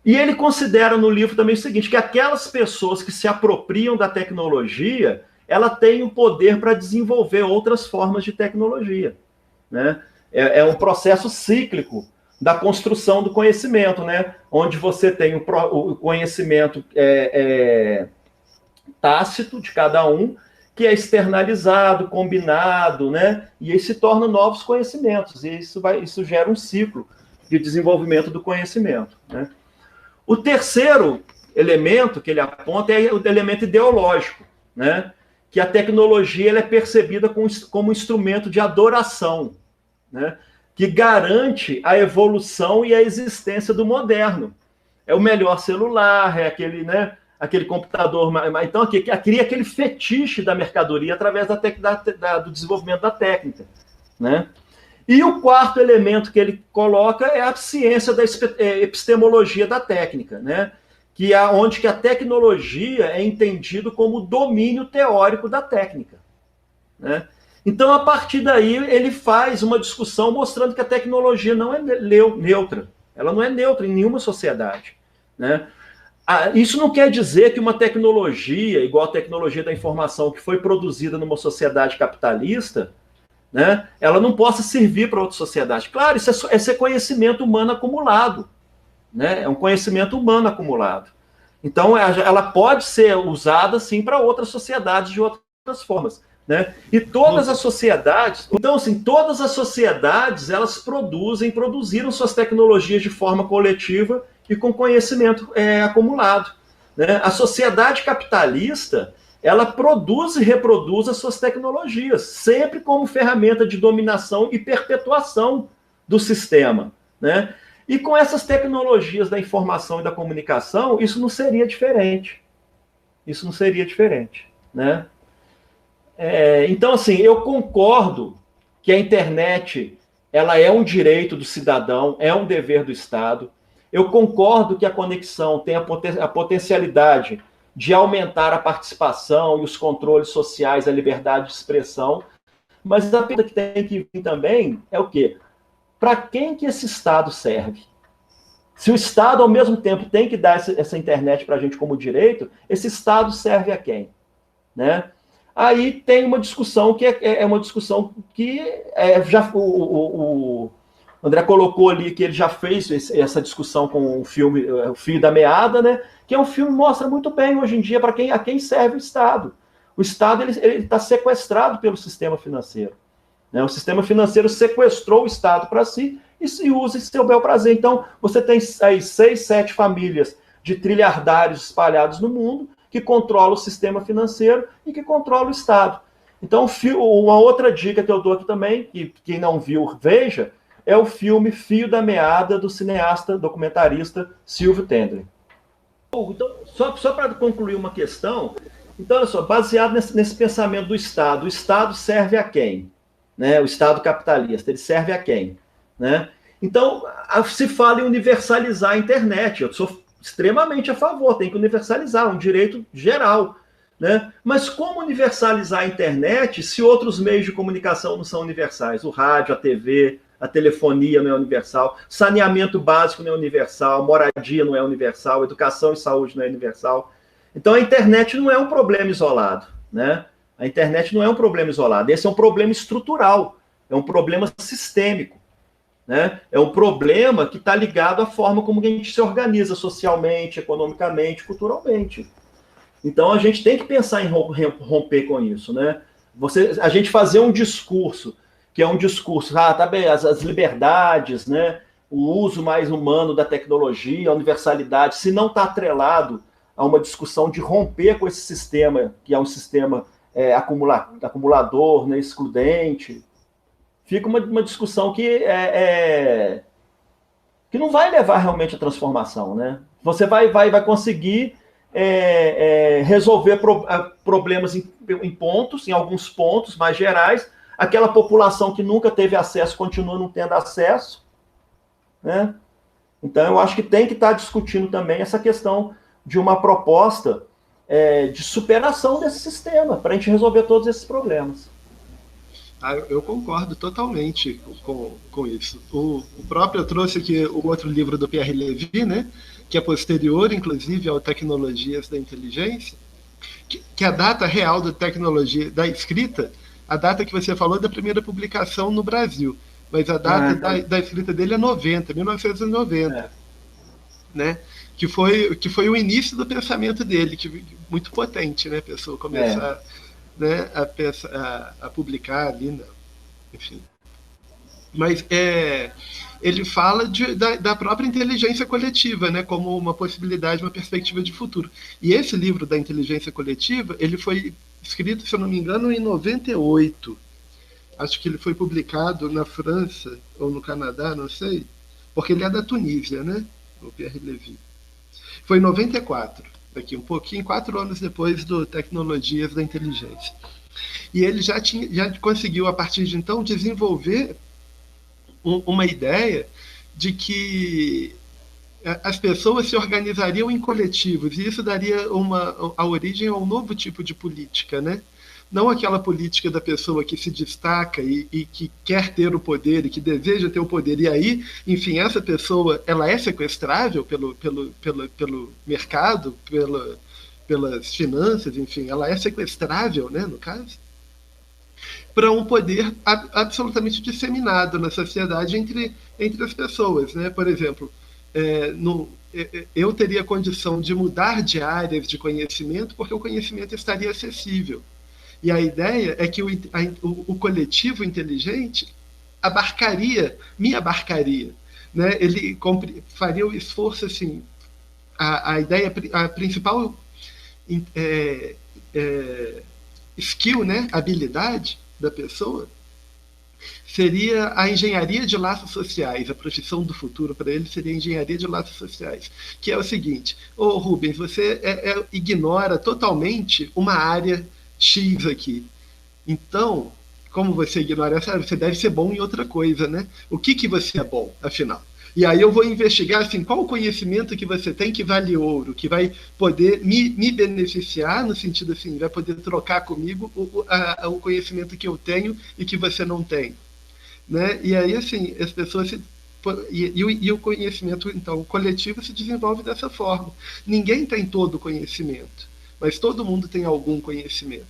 E ele considera no livro também o seguinte, que aquelas pessoas que se apropriam da tecnologia, ela tem o poder para desenvolver outras formas de tecnologia. Né? É um processo cíclico da construção do conhecimento, né? Onde você tem o conhecimento tácito de cada um, que é externalizado, combinado, né? E aí se tornam novos conhecimentos, e isso gera um ciclo de desenvolvimento do conhecimento. Né? O terceiro elemento que ele aponta é o elemento ideológico, né? Que a tecnologia ela é percebida como instrumento de adoração, né? Que garante a evolução e a existência do moderno. É o melhor celular, é aquele, né? Aquele computador, então cria aquele fetiche da mercadoria através do desenvolvimento da técnica. Né? E o quarto elemento que ele coloca é a ciência da epistemologia da técnica, né? Que é onde que a tecnologia é entendido como domínio teórico da técnica. Né? Então, a partir daí, ele faz uma discussão mostrando que a tecnologia não é neutra. Ela não é neutra em nenhuma sociedade. Né? Isso não quer dizer que uma tecnologia, igual a tecnologia da informação, que foi produzida numa sociedade capitalista, né, ela não possa servir para outra sociedade. Claro, isso é conhecimento humano acumulado. né? É um conhecimento humano acumulado. Então, ela pode ser usada, sim, para outras sociedades de outras formas, né? E todas as sociedades... Então, assim, todas as sociedades, elas produziram suas tecnologias de forma coletiva e com conhecimento acumulado, né? A sociedade capitalista, ela produz e reproduz as suas tecnologias, sempre como ferramenta de dominação e perpetuação do sistema, né? E com essas tecnologias da informação e da comunicação, isso não seria diferente. Isso não seria diferente, né? Então, assim, eu concordo que a internet, ela é um direito do cidadão, é um dever do Estado. Eu concordo que a conexão tem a potencialidade de aumentar a participação e os controles sociais, a liberdade de expressão, mas a pergunta que tem que vir também é o quê? Para quem que esse Estado serve? Se o Estado, ao mesmo tempo, tem que dar essa internet para a gente como direito, esse Estado serve a quem? Né? Aí tem uma discussão que é uma discussão que o André colocou ali que ele já fez essa discussão com o filme O Fio da Meada, né? Que é um filme que mostra muito bem hoje em dia a quem serve o Estado. O Estado ele está sequestrado pelo sistema financeiro, né? O sistema financeiro sequestrou o Estado para si e se usa em seu bel prazer. Então, você tem aí 6, 7 famílias de trilhardários espalhados no mundo que controlam o sistema financeiro e que controlam o Estado. Então, uma outra dica que eu dou aqui também, que quem não viu, veja, é o filme Fio da Meada, do cineasta, documentarista Silvio Tendler. Então, só para concluir uma questão, então, olha só, baseado nesse pensamento do Estado, o Estado serve a quem? Né? O Estado capitalista, ele serve a quem? Né? Então, se fala em universalizar a internet. Eu sou extremamente a favor, tem que universalizar, um direito geral. Né? Mas como universalizar a internet se outros meios de comunicação não são universais? O rádio, a TV, a telefonia não é universal, saneamento básico não é universal, moradia não é universal, educação e saúde não é universal. Então a internet não é um problema isolado, né? A internet não é um problema isolado, esse é um problema estrutural, é um problema sistêmico, né? É um problema que está ligado à forma como a gente se organiza socialmente, economicamente, culturalmente. Então a gente tem que pensar em romper com isso, né? A gente fazer um discurso, que é um discurso, tá bem, as liberdades, né? O uso mais humano da tecnologia, a universalidade, se não está atrelado a uma discussão de romper com esse sistema, que é um sistema acumulador, né, excludente, fica uma discussão que não vai levar realmente à transformação, né? Você vai conseguir resolver problemas em pontos, em alguns pontos mais gerais. Aquela população que nunca teve acesso continua não tendo acesso, né? Então, eu acho que tem que estar discutindo também essa questão de uma proposta de superação desse sistema, para a gente resolver todos esses problemas. Eu concordo totalmente com isso. O próprio, eu trouxe aqui o outro livro do Pierre Levy, né, que é posterior, inclusive, ao Tecnologias da Inteligência, que a data real da tecnologia, da escrita, a data que você falou é da primeira publicação no Brasil, mas a data da escrita dele é 1990, né? Que foi o início do pensamento dele, muito potente, né? A pessoa começar né, a publicar ali, enfim. Mas ele fala da própria inteligência coletiva, né, como uma possibilidade, uma perspectiva de futuro. E esse livro da inteligência coletiva, ele foi escrito, se eu não me engano, em 98. Acho que ele foi publicado na França ou no Canadá, não sei, porque ele é da Tunísia, né, o Pierre Levy. Foi em 94, daqui um pouquinho, 4 anos depois do Tecnologias da Inteligência. E ele já conseguiu, a partir de então, desenvolver uma ideia de que as pessoas se organizariam em coletivos, e isso daria a origem a um novo tipo de política, né? Não aquela política da pessoa que se destaca e que quer ter o poder e que deseja ter o poder, e aí, enfim, essa pessoa ela é sequestrável pelo mercado, pelas finanças, enfim, ela é sequestrável, né, no caso, para um poder absolutamente disseminado na sociedade entre as pessoas, né? Por exemplo, eu teria condição de mudar de áreas de conhecimento porque o conhecimento estaria acessível. E a ideia é que o coletivo inteligente me abarcaria. Né? Ele faria o esforço, assim, a principal skill, né? Habilidade da pessoa seria a engenharia de laços sociais. A profissão do futuro para ele seria a engenharia de laços sociais, que é o seguinte: Rubens, você ignora totalmente uma área X aqui. Então, como você ignora essa área, você deve ser bom em outra coisa, né? O que você é bom, afinal? E aí eu vou investigar, assim, qual o conhecimento que você tem que vale ouro, que vai poder me beneficiar, no sentido assim, vai poder trocar comigo o conhecimento que eu tenho e que você não tem. Né? E aí, assim, as pessoas e o conhecimento, então, coletivo se desenvolve dessa forma. Ninguém tem todo o conhecimento, mas todo mundo tem algum conhecimento.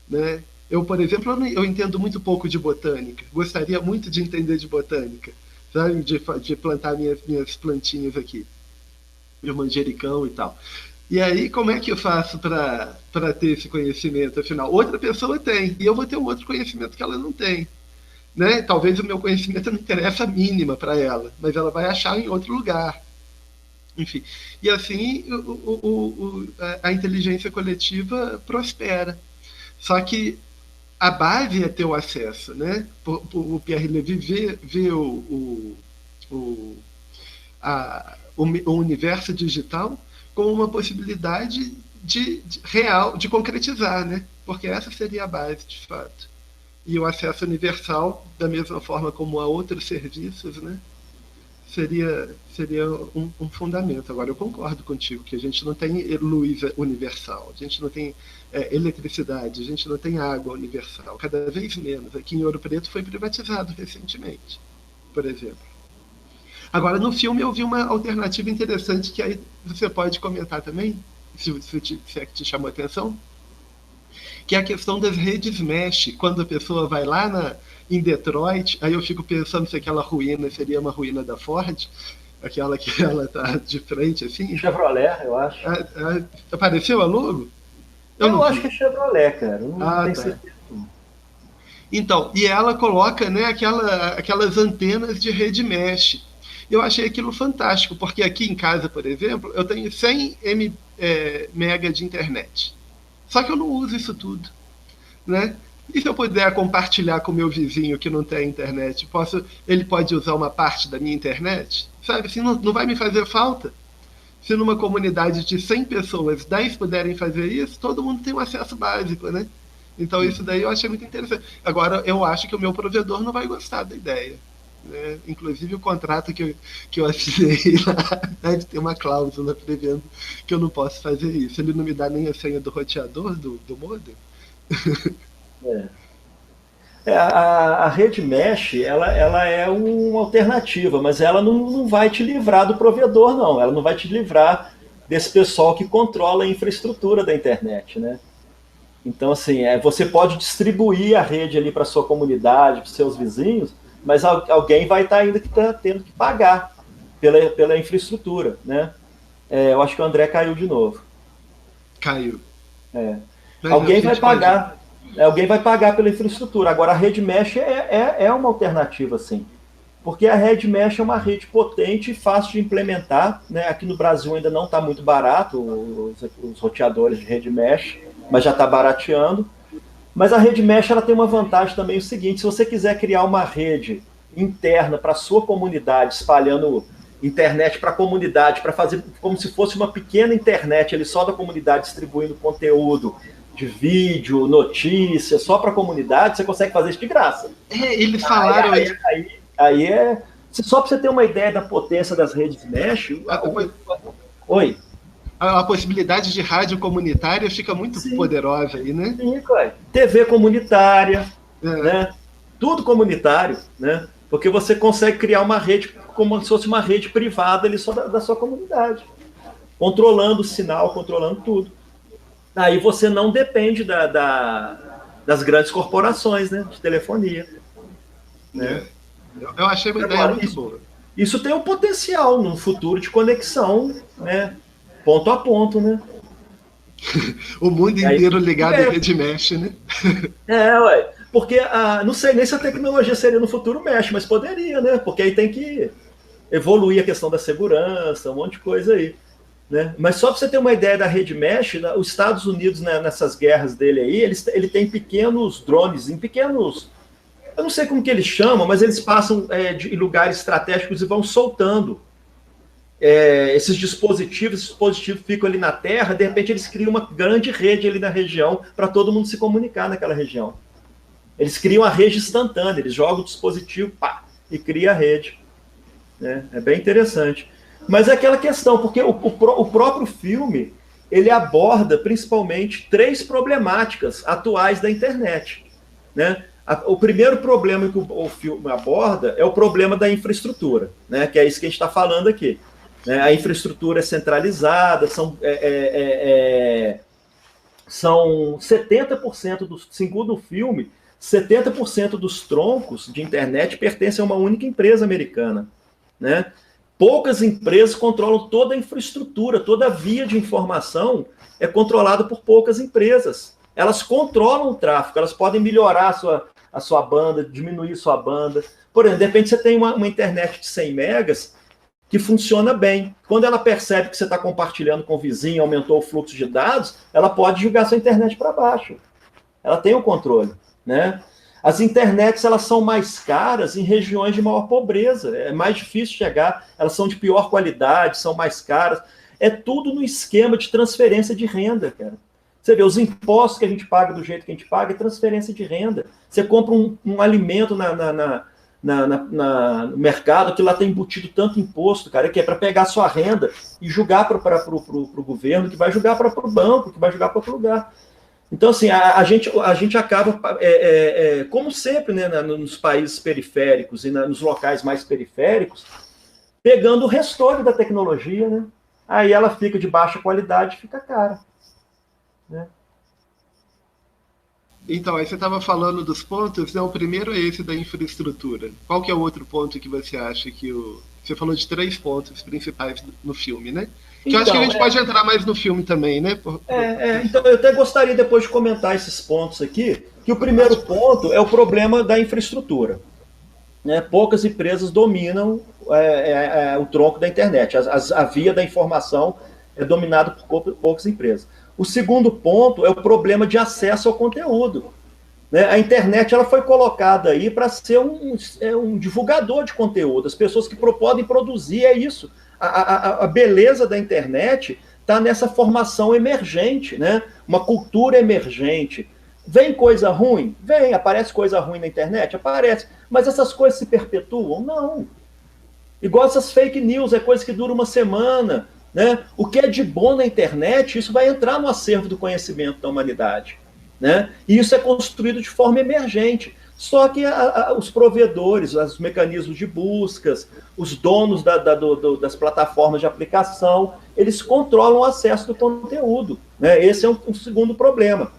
Né? Eu, por exemplo, eu entendo muito pouco de botânica. Gostaria muito de entender de botânica, sabe? De plantar minhas plantinhas aqui, de manjericão e tal. E aí, como é que eu faço para ter esse conhecimento? Afinal, outra pessoa tem, e eu vou ter um outro conhecimento que ela não tem. Né? Talvez o meu conhecimento não interessa a mínima para ela, mas ela vai achar em outro lugar. Enfim, e assim a inteligência coletiva prospera. Só que a base é ter o acesso, né? O Pierre Levy vê o universo digital como uma possibilidade real de concretizar, né? Porque essa seria a base, de fato. E o acesso universal, da mesma forma como a outros serviços, né? Seria um fundamento. Agora, eu concordo contigo que a gente não tem luz universal, a gente não tem eletricidade, a gente não tem água universal, cada vez menos. Aqui em Ouro Preto foi privatizado recentemente, por exemplo. Agora, no filme eu vi uma alternativa interessante que aí você pode comentar também, se é que te chamou a atenção, que é a questão das redes mesh. Quando a pessoa vai lá em Detroit, aí eu fico pensando se aquela ruína seria uma ruína da Ford, aquela que ela está de frente, assim. Chevrolet, eu acho. Apareceu a logo? Eu acho que é Chevrolet, cara. Não tenho certeza. Então, e ela coloca, né, aquelas antenas de rede mesh. Eu achei aquilo fantástico, porque aqui em casa, por exemplo, eu tenho 100 mega de internet. Só que eu não uso isso tudo, né? E se eu puder compartilhar com o meu vizinho que não tem internet, ele pode usar uma parte da minha internet? Sabe, assim, não vai me fazer falta. Se numa comunidade de 100 pessoas, 10 puderem fazer isso, todo mundo tem um acesso básico, né? Então isso daí eu achei muito interessante. Agora, eu acho que o meu provedor não vai gostar da ideia. Né? Inclusive o contrato que eu assinei lá deve ter uma cláusula prevendo que eu não posso fazer isso. Ele não me dá nem a senha do roteador do modem. A rede mesh ela é uma alternativa, mas ela não vai te livrar do provedor, não. Ela não vai te livrar desse pessoal que controla a infraestrutura da internet, né? Então, assim, você pode distribuir a rede ali para sua comunidade, para seus vizinhos, mas alguém vai estar ainda tendo que pagar pela infraestrutura, né? Eu acho que o André caiu de novo. Caiu. Alguém vai pagar. Alguém vai pagar pela infraestrutura. Agora, a rede mesh é uma alternativa, sim. Porque a rede mesh é uma rede potente e fácil de implementar. Né? Aqui no Brasil ainda não está muito barato os roteadores de rede mesh, mas já está barateando. Mas a rede mesh ela tem uma vantagem também, o seguinte: se você quiser criar uma rede interna para a sua comunidade, espalhando internet para a comunidade, para fazer como se fosse uma pequena internet ali só da comunidade, distribuindo conteúdo de vídeo, notícias, só para a comunidade, você consegue fazer isso de graça. Eles falaram só para você ter uma ideia da potência das redes mesh. Oi. A possibilidade de rádio comunitária fica muito poderosa aí, né? Sim, claro. TV comunitária, né? Tudo comunitário, né? Porque você consegue criar uma rede como se fosse uma rede privada ali só da sua comunidade, controlando o sinal, controlando tudo. Aí você não depende das grandes corporações, né, de telefonia. Né? Eu achei uma ideia muito boa. isso tem um potencial no futuro de conexão, né? Ponto a ponto, né? O mundo inteiro ligado em rede mesh, né? Ué. Porque, não sei nem se a tecnologia seria no futuro mesh, mas poderia, né? Porque aí tem que evoluir a questão da segurança, um monte de coisa aí. Né? Mas só para você ter uma ideia da rede mesh, os Estados Unidos, né, nessas guerras dele aí, ele tem pequenos drones, em pequenos... Eu não sei como que eles chamam, mas eles passam de lugares estratégicos e vão soltando esses dispositivos ficam ali na Terra, de repente eles criam uma grande rede ali na região para todo mundo se comunicar naquela região. Eles criam a rede instantânea, eles jogam o dispositivo, pá, e cria a rede. Né? É bem interessante. Mas é aquela questão, porque o próprio filme, ele aborda principalmente 3 problemáticas atuais da internet. Né? O primeiro problema que o filme aborda é o problema da infraestrutura, né? Que é isso que a gente está falando aqui. Né? A infraestrutura é centralizada, são 70%, segundo o filme, 70% dos troncos de internet pertencem a uma única empresa americana. Né? Poucas empresas controlam toda a infraestrutura, toda a via de informação é controlada por poucas empresas. Elas controlam o tráfego, elas podem melhorar a sua banda, diminuir sua banda. Por exemplo, de repente você tem uma internet de 100 megas que funciona bem. Quando ela percebe que você está compartilhando com o vizinho, aumentou o fluxo de dados, ela pode jogar sua internet para baixo. Ela tem o controle. Né? As internets elas são mais caras em regiões de maior pobreza, é mais difícil chegar, elas são de pior qualidade, são mais caras. É tudo no esquema de transferência de renda, cara. Você vê, os impostos que a gente paga do jeito que a gente paga é transferência de renda. Você compra um alimento no mercado que lá tem embutido tanto imposto, cara, que é para pegar a sua renda e jogar para o governo, que vai jogar para o banco, que vai jogar para outro lugar. Então, assim, a gente acaba, como sempre, né, nos países periféricos e nos locais mais periféricos, pegando o restolho da tecnologia, né? Aí ela fica de baixa qualidade e fica cara. Né? Então, aí você estava falando dos pontos, né? O primeiro é esse da infraestrutura. Qual que é o outro ponto que você acha que Você falou de 3 pontos principais no filme, né? Que eu acho que a gente pode entrar mais no filme também, né? Então, eu até gostaria depois de comentar esses pontos aqui, que o primeiro ponto é o problema da infraestrutura. Né? Poucas empresas dominam o tronco da internet. A via da informação é dominada por poucas empresas. O segundo ponto é o problema de acesso ao conteúdo. Né? A internet ela foi colocada aí para ser um divulgador de conteúdo. As pessoas que podem produzir, é isso. A beleza da internet está nessa formação emergente, né? Uma cultura emergente. Vem coisa ruim? Vem. Aparece coisa ruim na internet? Aparece. Mas essas coisas se perpetuam? Não. Igual essas fake news, é coisa que dura uma semana. Né? O que é de bom na internet, isso vai entrar no acervo do conhecimento da humanidade. Né? E isso é construído de forma emergente. Só que os provedores, os mecanismos de buscas, os donos das plataformas de aplicação, eles controlam o acesso do conteúdo. Né? Esse é um segundo problema.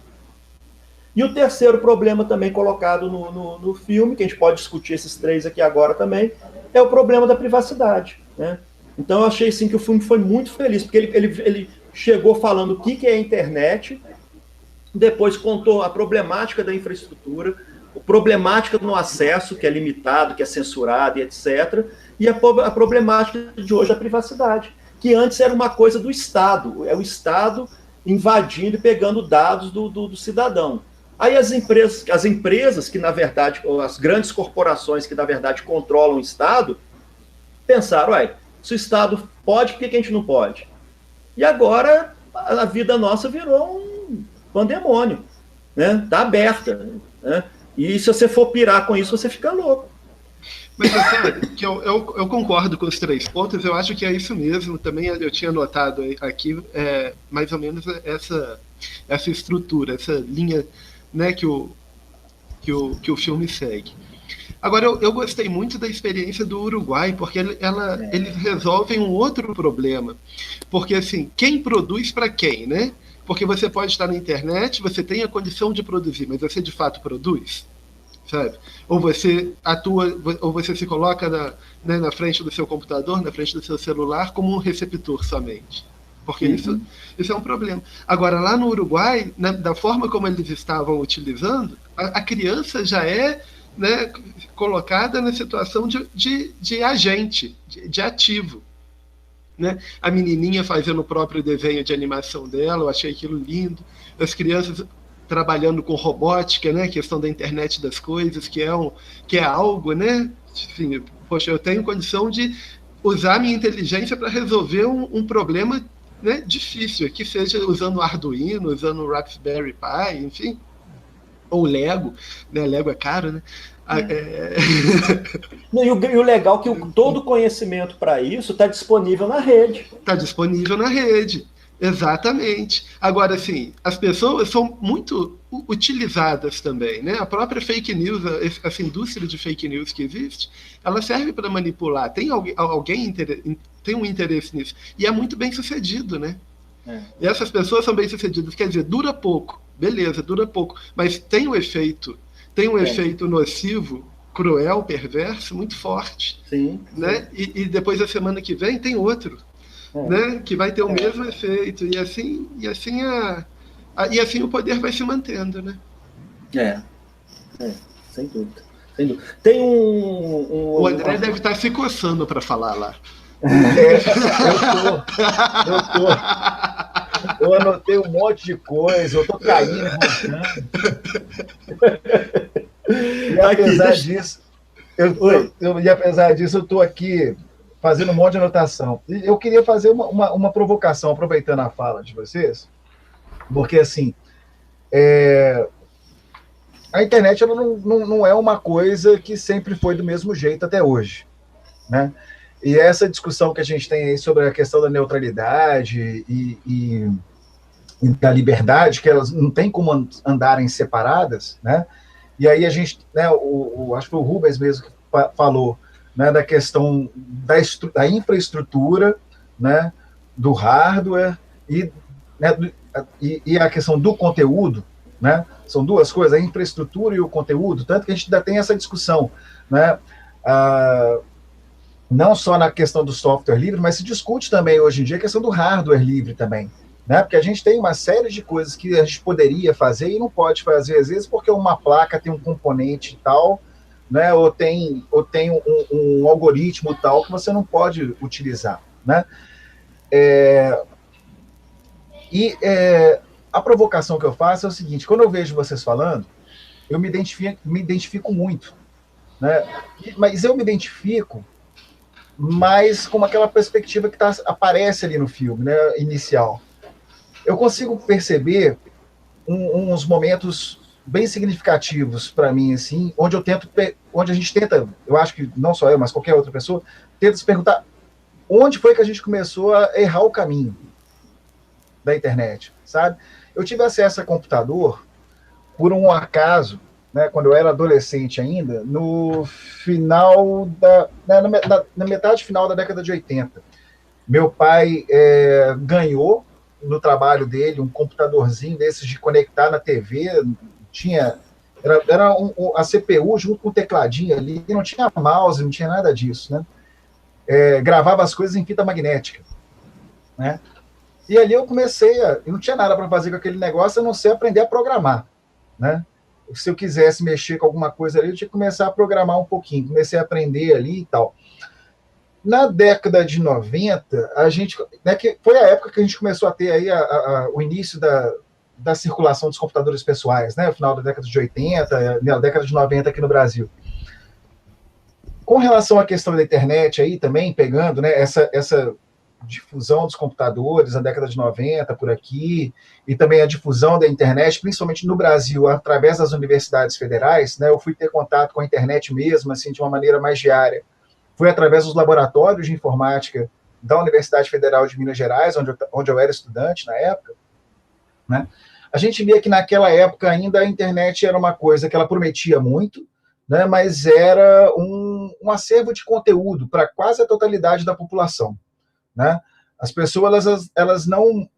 E o terceiro problema também colocado no filme, que a gente pode discutir esses 3 aqui agora também, é o problema da privacidade. Né? Então eu achei assim, que o filme foi muito feliz, porque ele chegou falando o que é a internet, depois contou a problemática da infraestrutura, a problemática no acesso, que é limitado, que é censurado e etc., e a problemática de hoje da privacidade, que antes era uma coisa do Estado, é o Estado invadindo e pegando dados do cidadão. Aí as empresas que, na verdade, as grandes corporações que, na verdade, controlam o Estado, pensaram, se o Estado pode, por que a gente não pode? E agora a vida nossa virou um pandemônio, né? Tá aberta, né? E se você for pirar com isso, você fica louco. Mas sabe que eu concordo com os 3 pontos, eu acho que é isso mesmo. Também eu tinha notado aqui mais ou menos essa estrutura, essa linha, né, que o filme segue. Agora, eu gostei muito da experiência do Uruguai, porque eles resolvem um outro problema. Porque, assim, quem produz para quem, né? Porque você pode estar na internet, você tem a condição de produzir, mas você de fato produz? sabe? Ou você atua, ou você se coloca na frente do seu computador, na frente do seu celular, como um receptor somente. Porque isso é um problema. Agora, lá no Uruguai, da forma como eles estavam utilizando, a criança já é, né, colocada na situação de agente, de ativo. Né? A menininha fazendo o próprio desenho de animação dela, eu achei aquilo lindo. As crianças trabalhando com robótica, né? Questão da internet das coisas, que é algo, né? Assim, poxa, eu tenho condição de usar minha inteligência para resolver um problema, né, difícil, que seja usando Arduino, usando o Raspberry Pi, enfim, ou Lego, né? Lego é caro, né? E o legal é que todo conhecimento para isso está disponível na rede. Está disponível na rede, exatamente. Agora, assim, as pessoas são muito utilizadas também, né? A própria fake news, essa indústria de fake news que existe, ela serve para manipular. Tem alguém tem um interesse nisso. E é muito bem sucedido, né? E essas pessoas são bem sucedidas. Quer dizer, dura pouco, beleza, dura pouco, mas tem um efeito nocivo, cruel, perverso, muito forte. Sim. Né? E depois, da semana que vem, tem outro, né? Que vai ter o mesmo efeito. E assim o poder vai se mantendo. Né? Sem dúvida. Tem o André deve estar se coçando para falar lá. Eu anotei um monte de coisa, eu tô caindo, e apesar disso, eu tô aqui fazendo um monte de anotação. Eu queria fazer uma provocação, aproveitando a fala de vocês, porque, assim, a internet ela não é uma coisa que sempre foi do mesmo jeito até hoje, né? E essa discussão que a gente tem aí sobre a questão da neutralidade e da liberdade, que elas não têm como andarem separadas, né? E aí a gente, né, acho que foi o Rubens mesmo que falou, né, da questão da infraestrutura, né, do hardware né, e a questão do conteúdo, né? São duas coisas, a infraestrutura e o conteúdo, tanto que a gente ainda tem essa discussão, né? Não só na questão do software livre, mas se discute também hoje em dia a questão do hardware livre também, né? Porque a gente tem uma série de coisas que a gente poderia fazer e não pode fazer, às vezes, porque uma placa tem um componente tal, né? Ou tem um algoritmo tal que você não pode utilizar, né? A provocação que eu faço é o seguinte: quando eu vejo vocês falando, eu me identifico muito, né? Mas eu me identifico mas com aquela perspectiva que aparece ali no filme, né, inicial. Eu consigo perceber uns momentos bem significativos para mim, assim, onde a gente tenta, eu acho que não só eu, mas qualquer outra pessoa, tenta se perguntar onde foi que a gente começou a errar o caminho da internet, sabe? Eu tive acesso a computador por um acaso, né, quando eu era adolescente ainda, no final na metade final da década de 80. Meu pai ganhou no trabalho dele um computadorzinho desses de conectar na TV, era a CPU junto com o tecladinho ali, não tinha mouse, não tinha nada disso, né? Gravava as coisas em fita magnética, né? E ali eu não tinha nada para fazer com aquele negócio, a não ser aprender a programar, né? Se eu quisesse mexer com alguma coisa ali, eu tinha que começar a programar um pouquinho. Comecei a aprender ali e tal. Na década de 90, a gente, né, que foi a época que a gente começou a ter aí o início da circulação dos computadores pessoais, né? No final da década de 80, na década de 90 aqui no Brasil. Com relação à questão da internet aí também, pegando, né, essa difusão dos computadores na década de 90 por aqui, e também a difusão da internet, principalmente no Brasil, através das universidades federais, né? Eu fui ter contato com a internet mesmo, assim, de uma maneira mais diária. Foi através dos laboratórios de informática da Universidade Federal de Minas Gerais, onde eu era estudante na época, né? A gente via que naquela época ainda a internet era uma coisa que ela prometia muito, né? Mas era um acervo de conteúdo para quase a totalidade da população, né? As pessoas elas não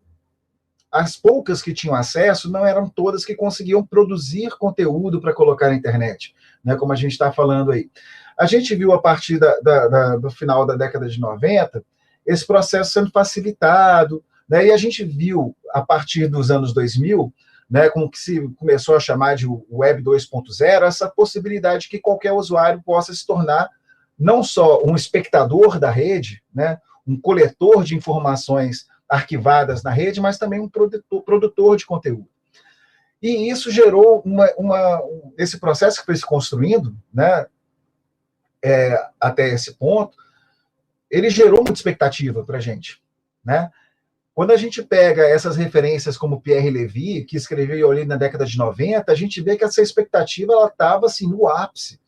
as poucas que tinham acesso não eram todas que conseguiam produzir conteúdo para colocar na internet, né, como a gente está falando aí. A gente viu a partir do final da década de 90 esse processo sendo facilitado, né, e a gente viu, a partir dos anos 2000, né, com o que se começou a chamar de Web 2.0, essa possibilidade que qualquer usuário possa se tornar não só um espectador da rede, né, um coletor de informações arquivadas na rede, mas também um produtor de conteúdo. E isso gerou esse processo que foi se construindo, né, até esse ponto, ele gerou muita expectativa para a gente, né? Quando a gente pega essas referências como Pierre Levy, que escreveu ali na década de 90, a gente vê que essa expectativa estava assim, no ápice,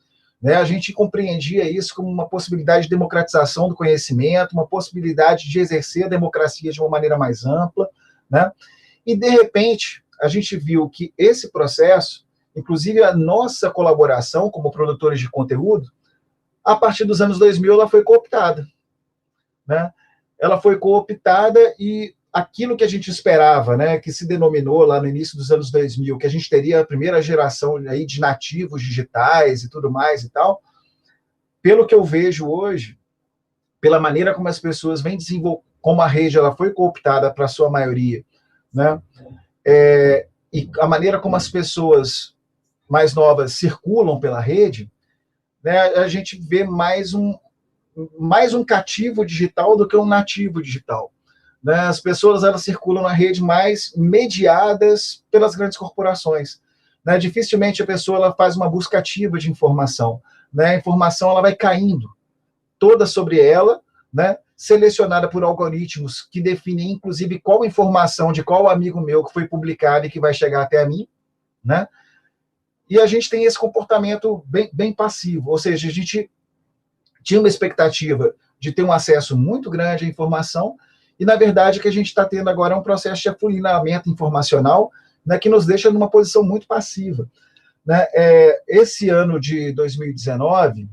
né? A gente compreendia isso como uma possibilidade de democratização do conhecimento, uma possibilidade de exercer a democracia de uma maneira mais ampla, né? E, de repente, a gente viu que esse processo, inclusive a nossa colaboração como produtores de conteúdo, a partir dos anos 2000, ela foi cooptada, né? Ela foi cooptada e aquilo que a gente esperava, né, que se denominou lá no início dos anos 2000, que a gente teria a primeira geração aí de nativos digitais e tudo mais e tal, pelo que eu vejo hoje, pela maneira como as pessoas vêm desenvolvendo, como a rede ela foi cooptada para a sua maioria, né, e a maneira como as pessoas mais novas circulam pela rede, né, a gente vê mais um cativo digital do que um nativo digital. Né? As pessoas elas circulam na rede mais mediadas pelas grandes corporações. Né? Dificilmente a pessoa ela faz uma busca ativa de informação. Né? A informação ela vai caindo toda sobre ela, né? Selecionada por algoritmos que definem, inclusive, qual informação de qual amigo meu que foi publicada e que vai chegar até a mim. Né? E a gente tem esse comportamento bem passivo, ou seja, a gente tinha uma expectativa de ter um acesso muito grande à informação, e, na verdade, o que a gente está tendo agora é um processo de afunilamento informacional, né, que nos deixa numa posição muito passiva. Né? Esse ano de 2019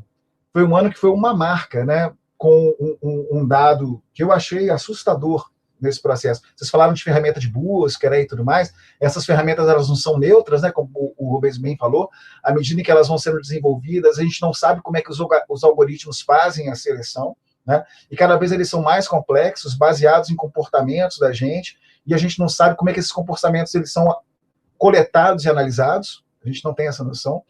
foi um ano que foi uma marca, né, com um dado que eu achei assustador nesse processo. Vocês falaram de ferramenta de busca, né, e tudo mais. Essas ferramentas elas não são neutras, né, como o Rubens bem falou. À medida que elas vão sendo desenvolvidas, a gente não sabe como é que os algoritmos fazem a seleção, né, e cada vez eles são mais complexos, baseados em comportamentos da gente, e a gente não sabe como é que esses comportamentos eles são coletados e analisados. A gente não tem essa noção.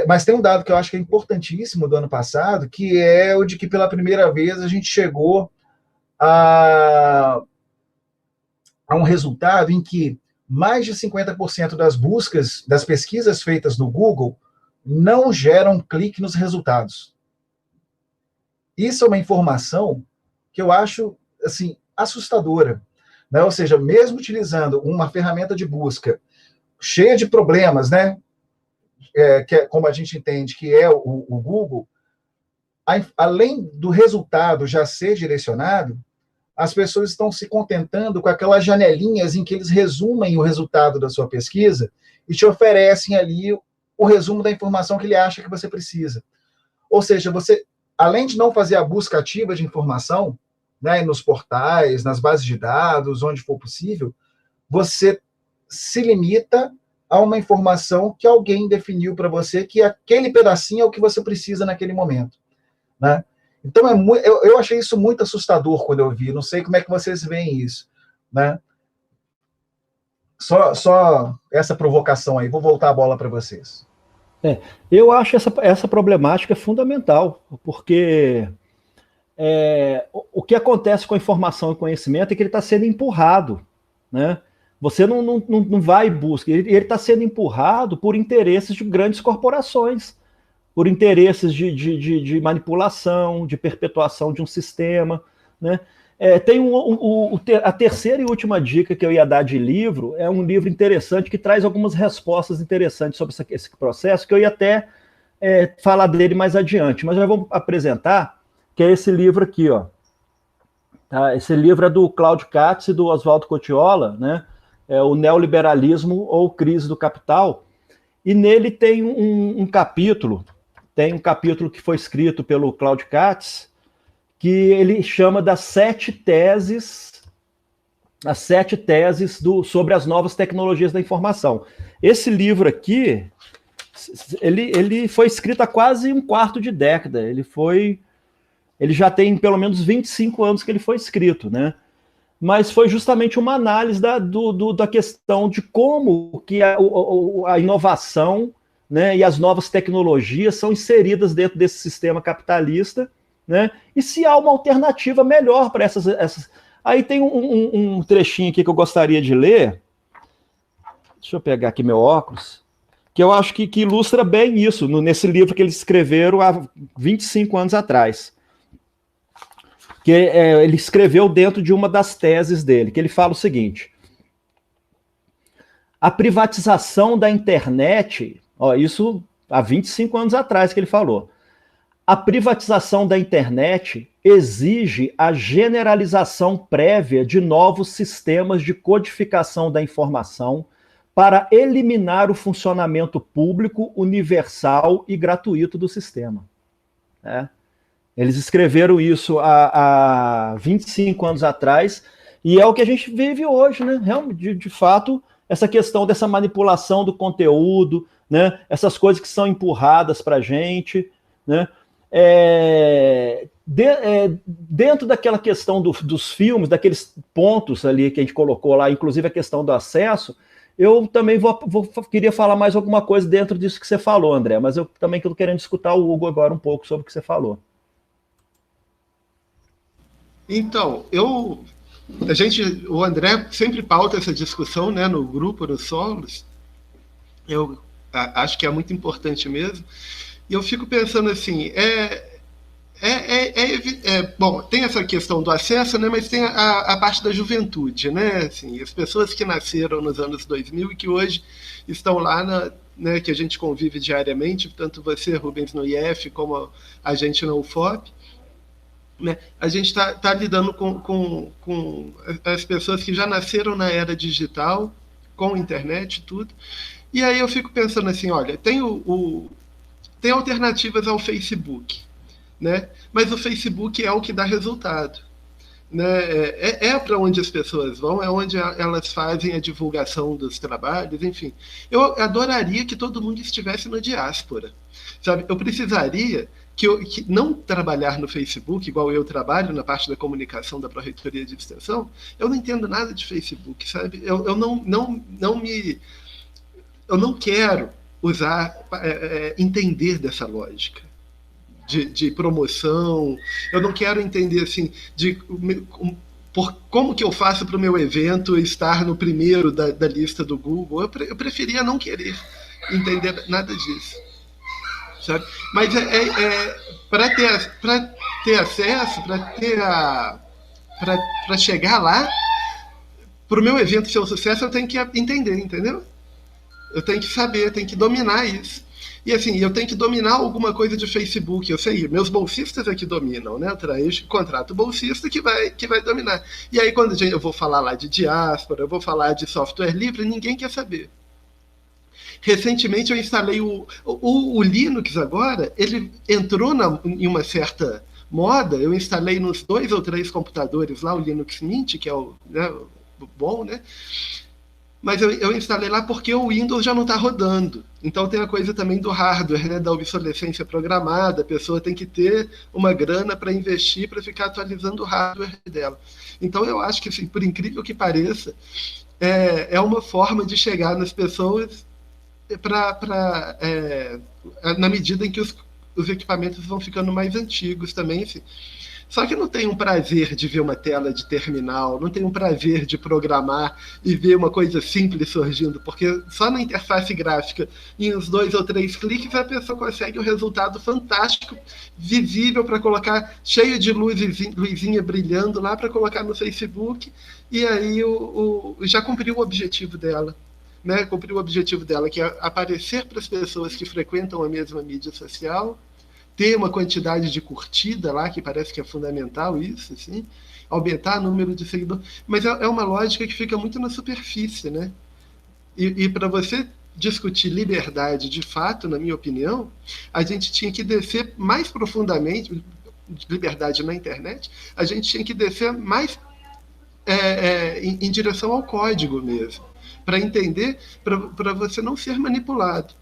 Mas tem um dado que eu acho que é importantíssimo do ano passado, que é o de que pela primeira vez a gente chegou a um resultado em que mais de 50% das buscas, das pesquisas feitas no Google, não geram clique nos resultados. Isso é uma informação que eu acho, assim, assustadora. Né? Ou seja, mesmo utilizando uma ferramenta de busca cheia de problemas, né? Que é, como a gente entende que é o Google, além do resultado já ser direcionado, as pessoas estão se contentando com aquelas janelinhas em que eles resumem o resultado da sua pesquisa e te oferecem ali o resumo da informação que ele acha que você precisa. Ou seja, você, além de não fazer a busca ativa de informação, né, nos portais, nas bases de dados, onde for possível, você se limita a uma informação que alguém definiu para você que aquele pedacinho é o que você precisa naquele momento. Né? Então, eu achei isso muito assustador quando eu vi. Não sei como é que vocês veem isso. Né? Só essa provocação aí. Vou voltar a bola para vocês. Eu acho essa problemática fundamental, porque o que acontece com a informação e conhecimento é que ele está sendo empurrado. Né? Você não vai em busca. Ele está sendo empurrado por interesses de grandes corporações, por interesses de manipulação, de perpetuação de um sistema. Né? Tem a terceira e última dica que eu ia dar de livro, é um livro interessante que traz algumas respostas interessantes sobre esse processo, que eu ia até falar dele mais adiante, mas já vou apresentar, que é esse livro aqui. Ó. Tá? Esse livro é do Claudio Katz e do Oswaldo Cotiola, né? O Neoliberalismo ou Crise do Capital, e nele tem um capítulo que foi escrito pelo Claudio Katz, que ele chama das 7 teses as 7 teses sobre as novas tecnologias da informação. Esse livro aqui, ele foi escrito há quase um quarto de década. Ele já tem pelo menos 25 anos que ele foi escrito, né? Mas foi justamente uma análise da questão de como que a inovação, né, e as novas tecnologias são inseridas dentro desse sistema capitalista, né, e se há uma alternativa melhor para essas. Aí tem um trechinho aqui que eu gostaria de ler. Deixa eu pegar aqui meu óculos, que eu acho que ilustra bem isso, nesse livro que eles escreveram há 25 anos atrás. Que ele escreveu dentro de uma das teses dele, que ele fala o seguinte: a privatização da internet, isso há 25 anos atrás que ele falou, a privatização da internet exige a generalização prévia de novos sistemas de codificação da informação para eliminar o funcionamento público, universal e gratuito do sistema. Eles escreveram isso há 25 anos atrás, e é o que a gente vive hoje, né? De fato, essa questão dessa manipulação do conteúdo, né? Essas coisas que são empurradas para a gente, né? Dentro daquela questão dos filmes, daqueles pontos ali que a gente colocou lá, inclusive a questão do acesso, eu também queria falar mais alguma coisa dentro disso que você falou, André, mas eu também estou querendo escutar o Hugo agora um pouco sobre o que você falou. Então, o André sempre pauta essa discussão, né, no grupo, no Solos. Eu acho que é muito importante mesmo. E eu fico pensando assim, bom, tem essa questão do acesso, né, mas tem a parte da juventude, né, assim, as pessoas que nasceram nos anos 2000 e que hoje estão lá, né, que a gente convive diariamente, tanto você, Rubens, no IF, como a gente na UFOP. Né? A gente está lidando com as pessoas que já nasceram na era digital, com internet e tudo. E aí eu fico pensando assim, olha, tem alternativas ao Facebook, né? Mas o Facebook é o que dá resultado. Né? Para onde as pessoas vão, é onde elas fazem a divulgação dos trabalhos, enfim. Eu adoraria que todo mundo estivesse na diáspora. Sabe? Eu precisaria que não trabalhar no Facebook, igual eu trabalho na parte da comunicação da Pró-Reitoria de Extensão, eu não entendo nada de Facebook, sabe? Eu não quero entender dessa lógica de promoção, eu não quero entender assim, como que eu faço para o meu evento estar no primeiro da lista do Google. Eu preferia não querer entender nada disso. Sabe? Mas para ter acesso, para chegar lá, para o meu evento ser um sucesso, eu tenho que entender, entendeu? Eu tenho que saber, tenho que dominar isso. E assim, eu tenho que dominar alguma coisa de Facebook. Eu sei, meus bolsistas é que dominam, né? Eu contrato bolsista que vai dominar. E aí, quando eu vou falar lá de diáspora, eu vou falar de software livre, ninguém quer saber. Recentemente eu instalei o Linux agora, ele entrou em uma certa moda, eu instalei nos 2 ou 3 computadores lá o Linux Mint, que é o bom, né? Mas eu instalei lá porque o Windows já não está rodando. Então tem a coisa também do hardware, né, da obsolescência programada, a pessoa tem que ter uma grana para investir para ficar atualizando o hardware dela. Então eu acho que, assim, por incrível que pareça, é uma forma de chegar nas pessoas na medida em que os equipamentos vão ficando mais antigos também. Enfim. Só que não tem um prazer de ver uma tela de terminal, não tem um prazer de programar e ver uma coisa simples surgindo, porque só na interface gráfica, em uns 2 ou 3 cliques, a pessoa consegue um resultado fantástico, visível, para colocar, cheio de luzinha brilhando lá, para colocar no Facebook, e aí já cumpriu o objetivo dela. Né, cumprir o objetivo dela, que é aparecer para as pessoas que frequentam a mesma mídia social, ter uma quantidade de curtida lá, que parece que é fundamental isso, assim, aumentar o número de seguidores, mas é uma lógica que fica muito na superfície, né? E para você discutir liberdade de fato, na minha opinião, a gente tinha que descer mais profundamente, liberdade na internet, a gente tinha que descer mais em direção ao código mesmo, para entender, para você não ser manipulado.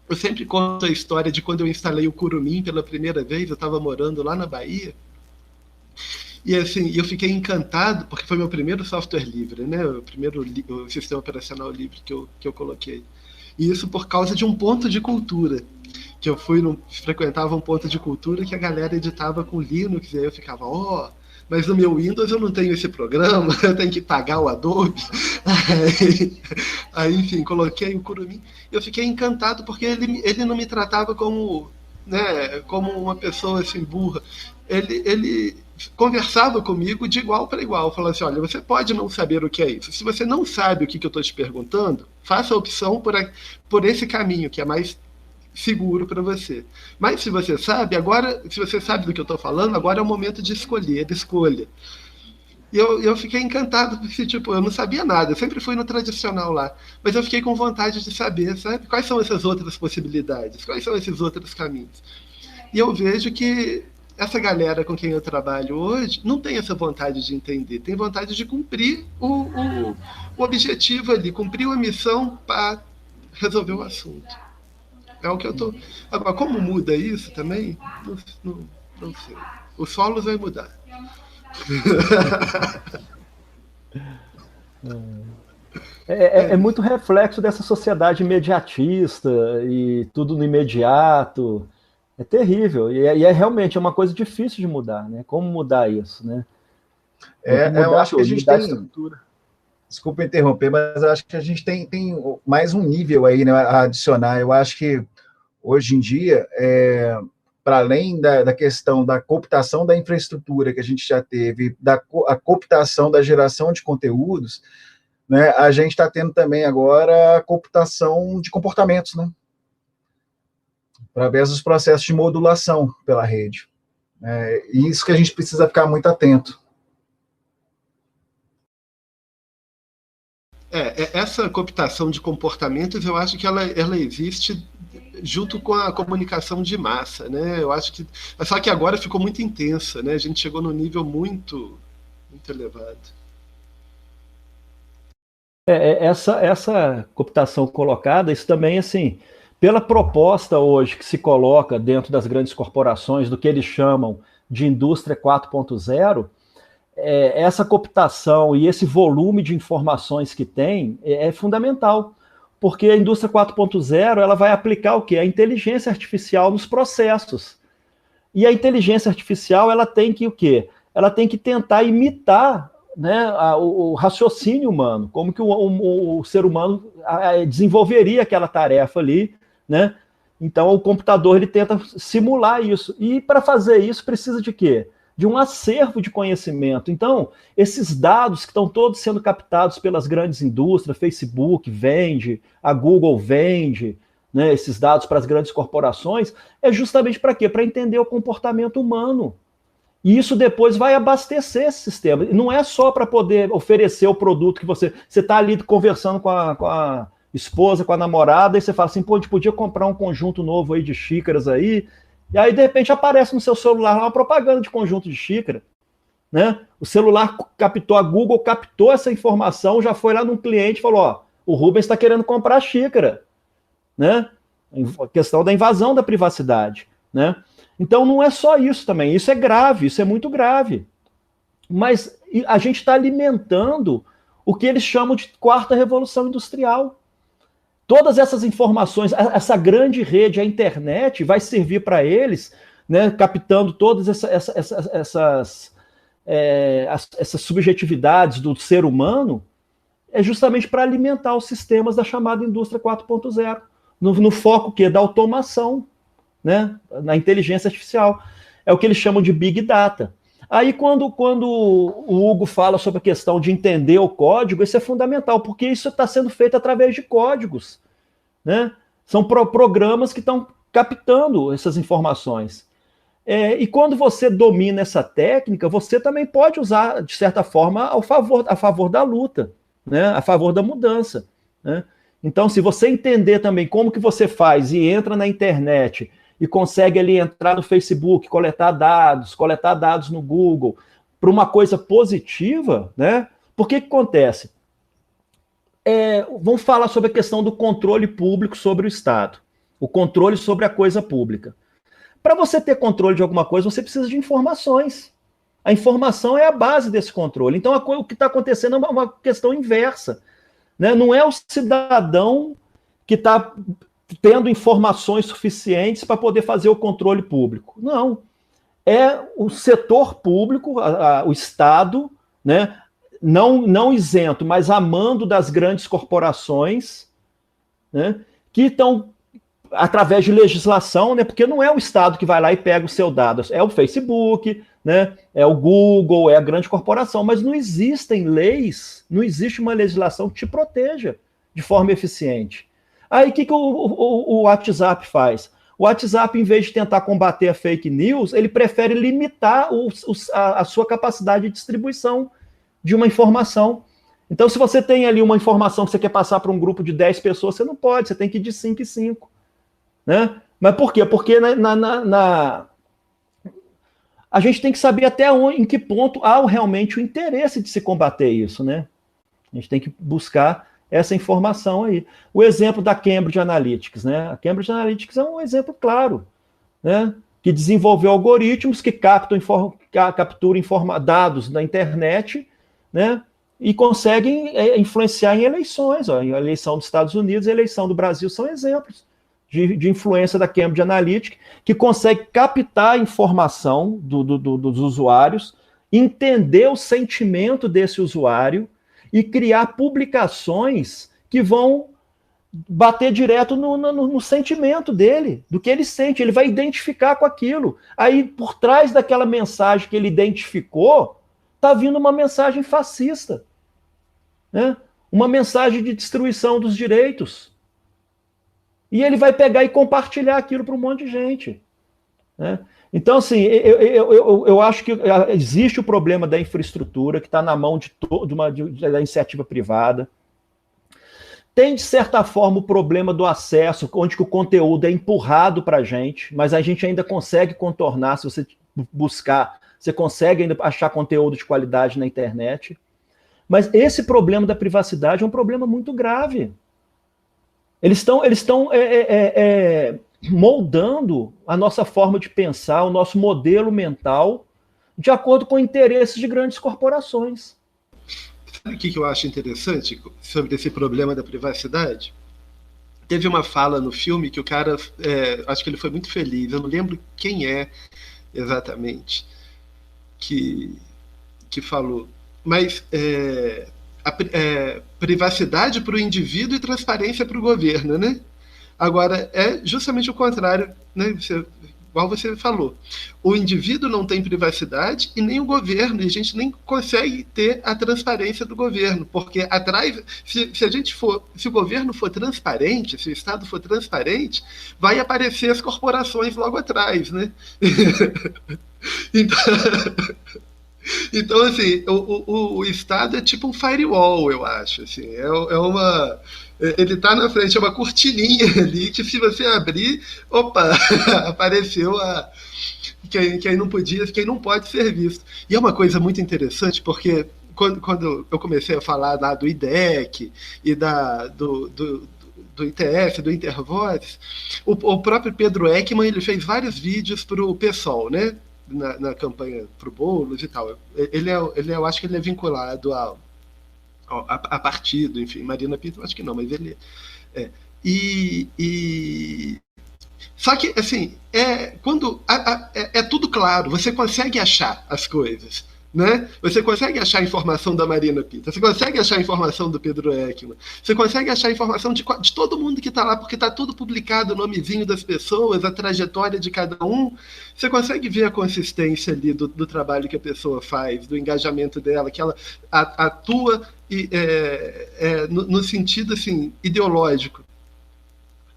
Eu sempre conto a história de quando eu instalei o Kurumin pela primeira vez. Eu estava morando lá na Bahia. E assim, eu fiquei encantado, porque foi meu primeiro software livre, né? O primeiro o sistema operacional livre que eu coloquei. E isso por causa de um ponto de cultura. Que eu frequentava um ponto de cultura que a galera editava com Linux, e aí eu ficava, mas no meu Windows eu não tenho esse programa, eu tenho que pagar o Adobe. Aí enfim, coloquei o Kurumin. Eu fiquei encantado porque ele não me tratava como, né, como uma pessoa assim burra. Ele conversava comigo de igual para igual. Falava assim, olha, você pode não saber o que é isso. Se você não sabe o que eu estou te perguntando, faça a opção por esse caminho, que é mais seguro para você. Mas se você sabe, agora, se você sabe do que eu estou falando, agora é o momento de escolher, de escolha. E eu fiquei encantado, porque, tipo, eu não sabia nada, eu sempre fui no tradicional lá, mas eu fiquei com vontade de saber, sabe? Quais são essas outras possibilidades, quais são esses outros caminhos. E eu vejo que essa galera com quem eu trabalho hoje não tem essa vontade de entender, tem vontade de cumprir o objetivo ali, cumprir a missão para resolver o assunto. É o que eu tô. Agora, como muda isso também? Não sei. O Solos vai mudar. É muito reflexo dessa sociedade imediatista e tudo no imediato. É terrível. E realmente uma coisa difícil de mudar, né? Como mudar isso, né? Eu acho que a gente tem. Estrutura. Desculpa interromper, mas eu acho que a gente tem mais um nível aí, né, a adicionar. Eu acho que hoje em dia, para além da questão da cooptação da infraestrutura que a gente já teve, a cooptação da geração de conteúdos, né, a gente está tendo também agora a cooptação de comportamentos, né, através dos processos de modulação pela rede. E isso que a gente precisa ficar muito atento. Essa cooptação de comportamentos, eu acho que ela existe junto com a comunicação de massa, né? Eu acho que só que agora ficou muito intensa, né? A gente chegou num nível muito elevado. Essa cooptação colocada, isso também, assim, pela proposta hoje que se coloca dentro das grandes corporações do que eles chamam de indústria 4.0, essa cooptação e esse volume de informações que tem é fundamental, porque a indústria 4.0 ela vai aplicar o quê? A inteligência artificial nos processos. E a inteligência artificial ela tem que o quê? Ela tem que tentar imitar, né, o raciocínio humano, como que o ser humano desenvolveria aquela tarefa ali, né? Então o computador ele tenta simular isso. E para fazer isso precisa de quê? De um acervo de conhecimento. Então, esses dados que estão todos sendo captados pelas grandes indústrias, Facebook vende, a Google vende, né, esses dados para as grandes corporações, é justamente para quê? Para entender o comportamento humano. E isso depois vai abastecer esse sistema. E não é só para poder oferecer o produto que você está ali conversando com a esposa, com a namorada, e você fala assim, pô, a gente podia comprar um conjunto novo aí de xícaras aí, e aí, de repente, aparece no seu celular uma propaganda de conjunto de xícara, né? O celular captou, a Google captou essa informação, já foi lá num cliente e falou, o Rubens está querendo comprar xícara, né? A questão da invasão da privacidade, né? Então, não é só isso também, isso é grave, isso é muito grave. Mas a gente está alimentando o que eles chamam de quarta revolução industrial. Todas essas informações, essa grande rede, a internet, vai servir para eles, né, captando todas essas subjetividades do ser humano, justamente para alimentar os sistemas da chamada indústria 4.0, no foco que da automação, né, na inteligência artificial. É o que eles chamam de Big Data. Aí, quando o Hugo fala sobre a questão de entender o código, isso é fundamental, porque isso está sendo feito através de códigos, né? São programas que estão captando essas informações. E quando você domina essa técnica, você também pode usar, de certa forma, a favor da luta, né? A favor da mudança, né? Então, se você entender também como que você faz e entra na internet e consegue ali entrar no Facebook, coletar dados no Google, para uma coisa positiva, né? Porque que acontece? Vamos falar sobre a questão do controle público sobre o Estado, o controle sobre a coisa pública. Para você ter controle de alguma coisa, você precisa de informações. A informação é a base desse controle. Então, o que está acontecendo é uma questão inversa, né? Não é o cidadão que está tendo informações suficientes para poder fazer o controle público. Não. É o setor público, o Estado, né? Não isento, mas amando das grandes corporações, né? Que estão, através de legislação, né? Porque não é o Estado que vai lá e pega o seu dado, é o Facebook, né? É o Google, é a grande corporação, mas não existem leis, não existe uma legislação que te proteja de forma eficiente. Aí o que o WhatsApp faz? O WhatsApp, em vez de tentar combater a fake news, ele prefere limitar a sua capacidade de distribuição de uma informação. Então, se você tem ali uma informação que você quer passar para um grupo de 10 pessoas, você não pode, você tem que ir de 5 em 5. Né? Mas por quê? Porque a gente tem que saber até em que ponto há realmente o interesse de se combater isso, né? A gente tem que buscar essa informação aí. O exemplo da Cambridge Analytics, né? A Cambridge Analytics é um exemplo claro, né? Que desenvolveu algoritmos que capturam dados da internet, né? E conseguem influenciar em eleições. Ó. A eleição dos Estados Unidos e a eleição do Brasil são exemplos de influência da Cambridge Analytica, que consegue captar a informação dos usuários, entender o sentimento desse usuário e criar publicações que vão bater direto no sentimento dele, do que ele sente. Ele vai identificar com aquilo. Aí, por trás daquela mensagem que ele identificou, está vindo uma mensagem fascista, né? Uma mensagem de destruição dos direitos. E ele vai pegar e compartilhar aquilo para um monte de gente, né? Então, assim, eu acho que existe o problema da infraestrutura, que está na mão da iniciativa privada. Tem, de certa forma, o problema do acesso, onde que o conteúdo é empurrado para a gente, mas a gente ainda consegue contornar. Se você buscar, você consegue ainda achar conteúdo de qualidade na internet. Mas esse problema da privacidade é um problema muito grave. Eles estão moldando a nossa forma de pensar, o nosso modelo mental, de acordo com interesses de grandes corporações. Sabe o que eu acho interessante sobre esse problema da privacidade? Teve uma fala no filme que o cara, acho que ele foi muito feliz, eu não lembro quem é exatamente, que falou, mas privacidade para o indivíduo e transparência para o governo, né? Agora, é justamente o contrário, né? Igual você falou. O indivíduo não tem privacidade e nem o governo, e a gente nem consegue ter a transparência do governo, porque atrás, se o governo for transparente, se o Estado for transparente, vai aparecer as corporações logo atrás, né? Então, assim, o Estado é tipo um firewall, eu acho. Assim, ele está na frente, é uma cortininha ali que, se você abrir, opa, apareceu quem não podia, quem não pode ser visto. E é uma coisa muito interessante, porque quando eu comecei a falar lá do IDEC e do ITF, do Intervoz, o próprio Pedro Ekman, ele fez vários vídeos para o PSOL, né? Na campanha para o Boulos e tal. Eu acho que ele é vinculado a partido, enfim, Marina Pinto, acho que não, mas ele é. Só que, assim, quando é tudo claro, você consegue achar as coisas, né? Você consegue achar a informação da Marina Pinto, você consegue achar a informação do Pedro Ekman, você consegue achar a informação de todo mundo que está lá, porque está tudo publicado, o nomezinho das pessoas, a trajetória de cada um. Você consegue ver a consistência ali do trabalho que a pessoa faz, do engajamento dela, que ela atua no sentido, assim, ideológico.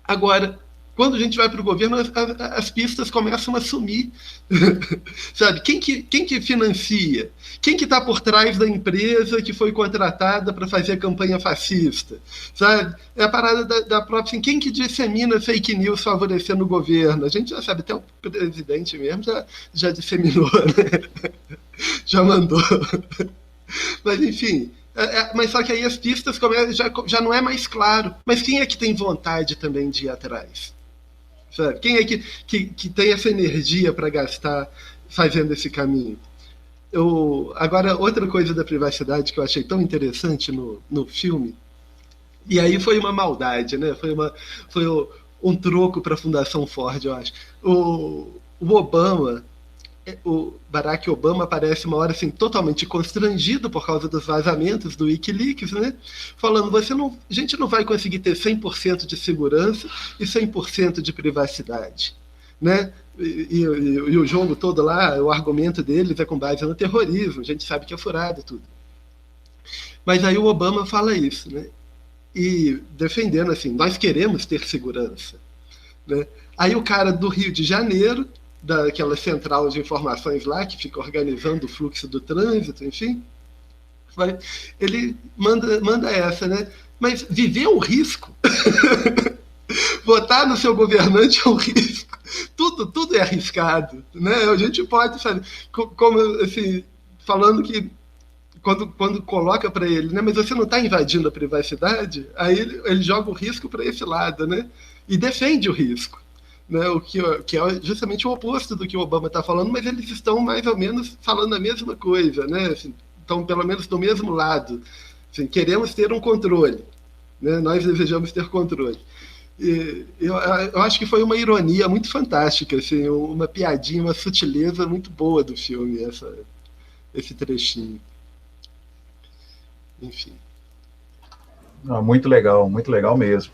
Agora, quando a gente vai para o governo, as pistas começam a sumir. Sabe? Quem que financia? Quem que está por trás da empresa que foi contratada para fazer a campanha fascista? Sabe? É a parada da própria... Assim, quem que dissemina fake news favorecendo o governo? A gente já sabe, até o presidente mesmo já disseminou, né? Já mandou. Mas, enfim... mas só que aí as pistas já não é mais claro. Mas quem é que tem vontade também de ir atrás? Sabe? Quem é que tem essa energia para gastar fazendo esse caminho? Agora, outra coisa da privacidade que eu achei tão interessante no filme, e aí foi uma maldade, né? Foi um troco para a Fundação Ford, eu acho. O Obama, o Barack Obama aparece uma hora assim, totalmente constrangido por causa dos vazamentos do Wikileaks, né? Falando, a gente não vai conseguir ter 100% de segurança e 100% de privacidade, né? E o jogo todo lá, o argumento deles é com base no terrorismo, a gente sabe que é furado tudo. Mas aí o Obama fala isso, né? E defendendo assim, nós queremos ter segurança, né? Aí o cara do Rio de Janeiro, daquela central de informações lá, que fica organizando o fluxo do trânsito, enfim, ele manda essa, né? Mas viver é um risco. Votar no seu governante é um risco. Tudo é arriscado, né? A gente pode, sabe, como assim, falando que quando coloca para ele, né? Mas você não está invadindo a privacidade, aí ele joga o risco para esse lado, né? E defende o risco. Né, o que é justamente o oposto do que o Obama está falando, mas eles estão mais ou menos falando a mesma coisa, né? Assim, estão pelo menos do mesmo lado. Assim, queremos ter um controle, né? Nós desejamos ter controle. E eu acho que foi uma ironia muito fantástica, assim, uma piadinha, uma sutileza muito boa do filme, esse trechinho. Enfim. Muito legal mesmo.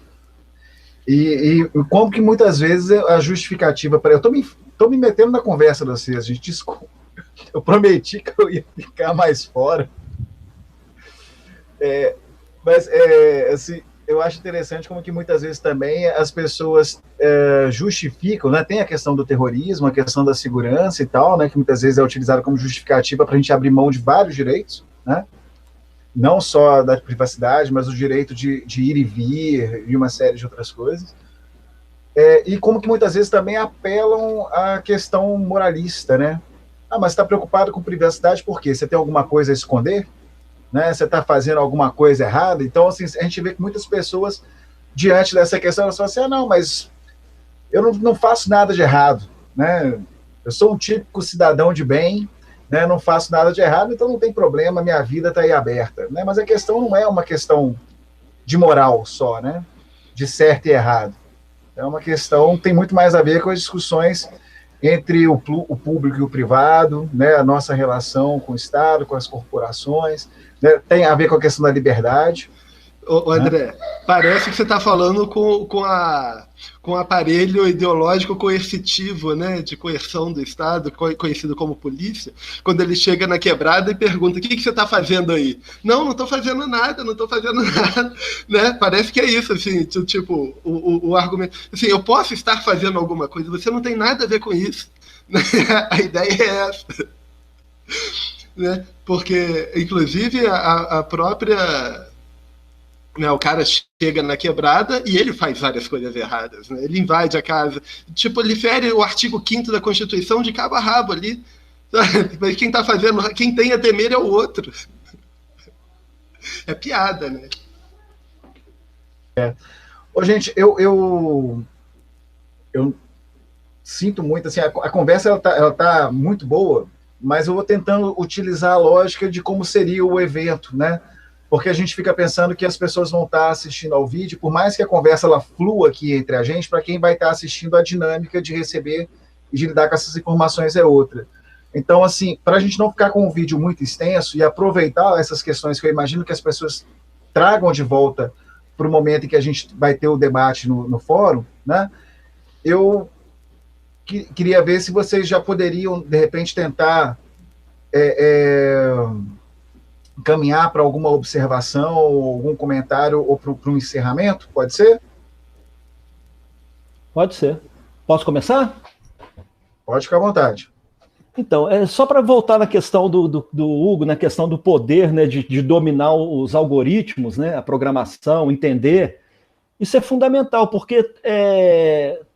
E como que muitas vezes a justificativa para... Eu tô me metendo na conversa de vocês, gente, desculpa. Eu prometi que eu ia ficar mais fora. Mas, assim, eu acho interessante como que muitas vezes também as pessoas justificam, né? Tem a questão do terrorismo, a questão da segurança e tal, né? Que muitas vezes é utilizada como justificativa para a gente abrir mão de vários direitos, né? Não só da privacidade, mas o direito de ir e vir e uma série de outras coisas. E como que muitas vezes também apelam à questão moralista, né? Mas você está preocupado com privacidade por quê? Você tem alguma coisa a esconder? Né? Você está fazendo alguma coisa errada? Então, assim, a gente vê que muitas pessoas, diante dessa questão, elas falam assim, não, mas eu não faço nada de errado, né? Eu sou um típico cidadão de bem, né, não faço nada de errado, então não tem problema, minha vida está aí aberta. Né? Mas a questão não é uma questão de moral só, né? De certo e errado. É uma questão que tem muito mais a ver com as discussões entre o público e o privado, né? A nossa relação com o Estado, com as corporações, né? Tem a ver com a questão da liberdade. Ô, André, parece que você está falando com o aparelho ideológico coercitivo, né, de coerção do Estado, conhecido como polícia, quando ele chega na quebrada e pergunta, o que você está fazendo aí? Não estou fazendo nada, né? Parece que é isso, assim, tipo, o argumento, assim, eu posso estar fazendo alguma coisa, você não tem nada a ver com isso. A ideia é essa. Né? Porque, inclusive, a própria... Né, o cara chega na quebrada e ele faz várias coisas erradas, né? Ele invade a casa, tipo, ele fere o artigo 5º da Constituição de cabo a rabo ali, sabe? Mas quem tem a temer é o outro. É piada, né? Ô, gente, eu sinto muito, assim, a conversa ela tá muito boa, mas eu vou tentando utilizar a lógica de como seria o evento, né? Porque a gente fica pensando que as pessoas vão estar assistindo ao vídeo, por mais que a conversa ela flua aqui entre a gente, para quem vai estar assistindo, a dinâmica de receber e de lidar com essas informações é outra. Então, assim, para a gente não ficar com um vídeo muito extenso e aproveitar essas questões que eu imagino que as pessoas tragam de volta para o momento em que a gente vai ter o debate no fórum, né? Eu queria ver se vocês já poderiam, de repente, tentar... caminhar para alguma observação, ou algum comentário, ou para um encerramento, pode ser? Pode ser. Posso começar? Pode ficar à vontade. Então, só para voltar na questão do Hugo, na questão do poder, né, de dominar os algoritmos, né, a programação, entender, isso é fundamental, porque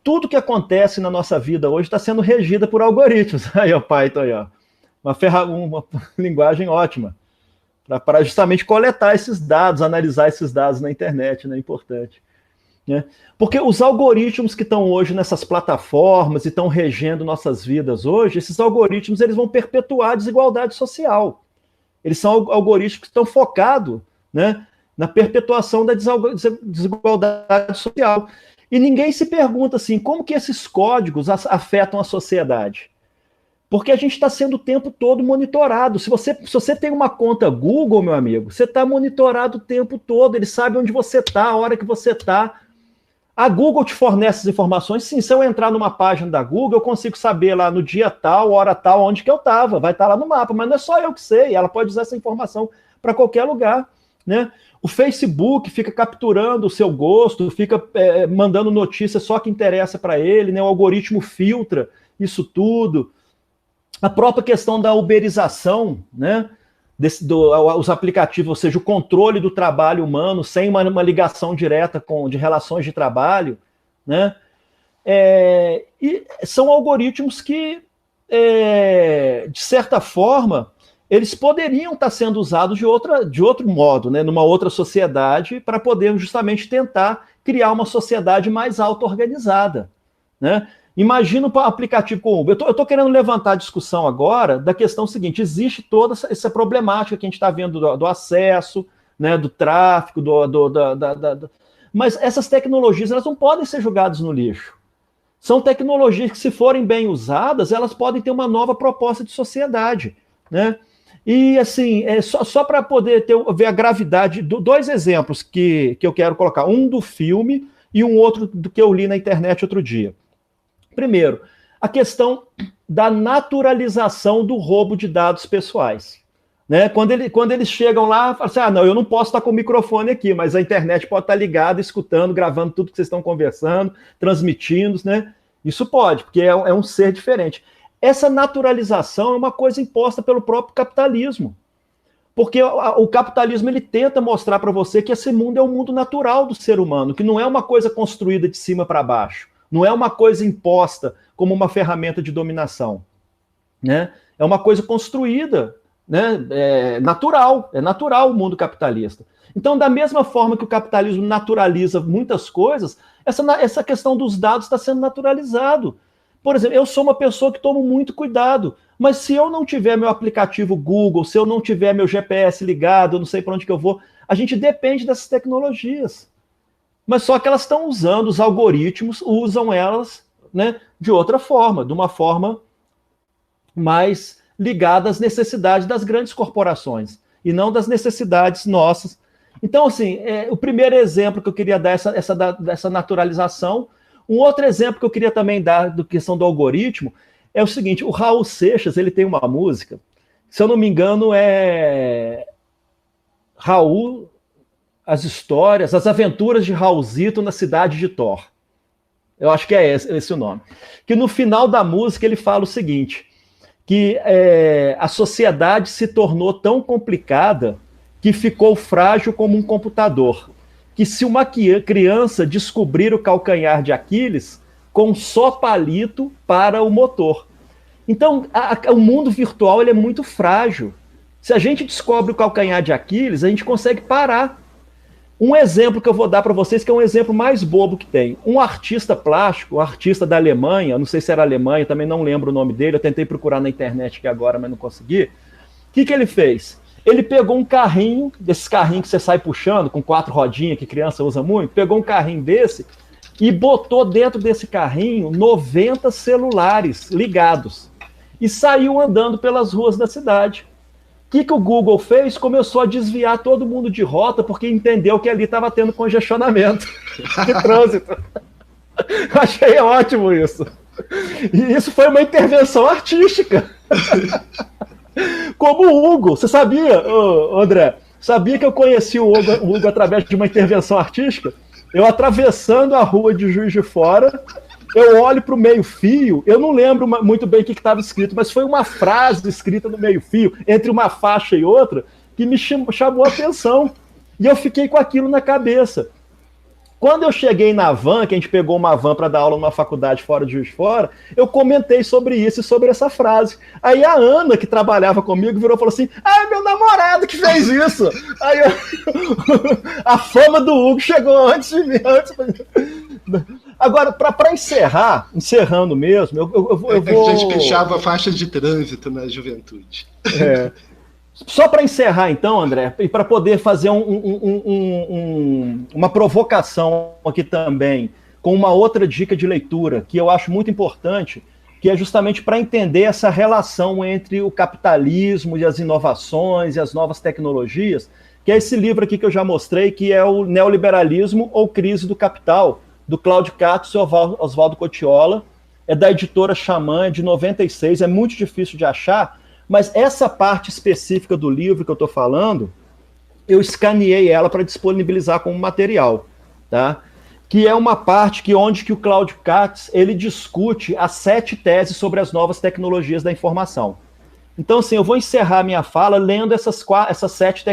tudo que acontece na nossa vida hoje está sendo regida por algoritmos. Aí, ó, Python, aí, ó. uma linguagem ótima para justamente coletar esses dados, analisar esses dados na internet, né? É importante. Né? Porque os algoritmos que estão hoje nessas plataformas e estão regendo nossas vidas hoje, esses algoritmos eles vão perpetuar a desigualdade social. Eles são algoritmos que estão focados, né, na perpetuação da desigualdade social. E ninguém se pergunta assim, como que esses códigos afetam a sociedade? Porque a gente está sendo o tempo todo monitorado. Se você tem uma conta Google, meu amigo, você está monitorado o tempo todo, ele sabe onde você está, a hora que você está. A Google te fornece as informações. Sim, se eu entrar numa página da Google, eu consigo saber lá no dia tal, hora tal, onde que eu estava. Vai estar lá no mapa, mas não é só eu que sei. Ela pode usar essa informação para qualquer lugar, né? O Facebook fica capturando o seu gosto, fica mandando notícia só que interessa para ele, né? O algoritmo filtra isso tudo. A própria questão da uberização, né? Os aplicativos, ou seja, o controle do trabalho humano sem uma ligação direta de relações de trabalho, né? E são algoritmos que, de certa forma, eles poderiam estar sendo usados de outro modo, né? Numa outra sociedade, para poder justamente tentar criar uma sociedade mais auto-organizada, né? Imagina um aplicativo com Uber. Eu estou querendo levantar a discussão agora da questão seguinte: existe toda essa problemática que a gente está vendo do acesso, né, do tráfico, mas essas tecnologias elas não podem ser jogadas no lixo. São tecnologias que, se forem bem usadas, elas podem ter uma nova proposta de sociedade, né? E assim, só para poder ver a gravidade, dois exemplos que eu quero colocar, um do filme e um outro do que eu li na internet outro dia. Primeiro, a questão da naturalização do roubo de dados pessoais. Né? Quando eles chegam lá, falam assim, não, eu não posso estar com o microfone aqui, mas a internet pode estar ligada, escutando, gravando tudo que vocês estão conversando, transmitindo, né? Isso pode, porque é um ser diferente. Essa naturalização é uma coisa imposta pelo próprio capitalismo. Porque o capitalismo ele tenta mostrar para você que esse mundo é o mundo natural do ser humano, que não é uma coisa construída de cima para baixo. Não é uma coisa imposta como uma ferramenta de dominação, né? É uma coisa construída, né? É natural o mundo capitalista. Então, da mesma forma que o capitalismo naturaliza muitas coisas, essa questão dos dados está sendo naturalizado. Por exemplo, eu sou uma pessoa que tomo muito cuidado, mas se eu não tiver meu aplicativo Google, se eu não tiver meu GPS ligado, eu não sei para onde que eu vou, a gente depende dessas tecnologias. Mas só que elas estão usando, os algoritmos usam elas, né, de outra forma, de uma forma mais ligada às necessidades das grandes corporações, e não das necessidades nossas. Então, assim, o primeiro exemplo que eu queria dar essa naturalização. Um outro exemplo que eu queria também dar da questão do algoritmo é o seguinte: o Raul Seixas, ele tem uma música, se eu não me engano, Raul... as aventuras de Raulzito na cidade de Thor. Eu acho que é esse o nome. Que no final da música ele fala o seguinte, que a sociedade se tornou tão complicada que ficou frágil como um computador. Que se uma criança descobrir o calcanhar de Aquiles, com só palito para o motor. Então, o mundo virtual ele é muito frágil. Se a gente descobre o calcanhar de Aquiles, a gente consegue parar. Um exemplo que eu vou dar para vocês, que é um exemplo mais bobo que tem. Um artista plástico, um artista da Alemanha, não sei se era Alemanha, também não lembro o nome dele, eu tentei procurar na internet aqui agora, mas não consegui. O que ele fez? Ele pegou um carrinho, desses carrinhos que você sai puxando, com 4 rodinhas, que criança usa muito, pegou um carrinho desse e botou dentro desse carrinho 90 celulares ligados. E saiu andando pelas ruas da cidade. O que o Google fez? Começou a desviar todo mundo de rota, porque entendeu que ali estava tendo congestionamento de trânsito. Eu achei ótimo isso. E isso foi uma intervenção artística. Como o Hugo. Você sabia, André? Sabia que eu conheci o Hugo através de uma intervenção artística? Eu atravessando a rua de Juiz de Fora, eu olho para o meio-fio, eu não lembro muito bem o que estava escrito, mas foi uma frase escrita no meio-fio, entre uma faixa e outra, que me chamou a atenção. E eu fiquei com aquilo na cabeça. Quando eu cheguei na van, que a gente pegou uma van para dar aula numa faculdade fora de Juiz de Fora, eu comentei sobre isso e sobre essa frase. Aí a Ana, que trabalhava comigo, virou e falou assim: ah, é meu namorado que fez isso. Aí a fama do Hugo chegou antes de mim. Agora, para encerrando mesmo, eu vou... A gente fechava faixas de trânsito na juventude. Só para encerrar, então, André, e para poder fazer uma provocação aqui também, com uma outra dica de leitura, que eu acho muito importante, que é justamente para entender essa relação entre o capitalismo e as inovações e as novas tecnologias, que é esse livro aqui que eu já mostrei, que é o Neoliberalismo ou Crise do Capital, do Cláudio Katz e Oswaldo Cotiola, é da editora Xamã, de 96, é muito difícil de achar, mas essa parte específica do livro que eu estou falando, eu escaneei ela para disponibilizar como material, tá? Que é uma parte onde que o Cláudio Katz, ele discute as 7 teses sobre as novas tecnologias da informação. Então, assim, eu vou encerrar minha fala lendo essas 7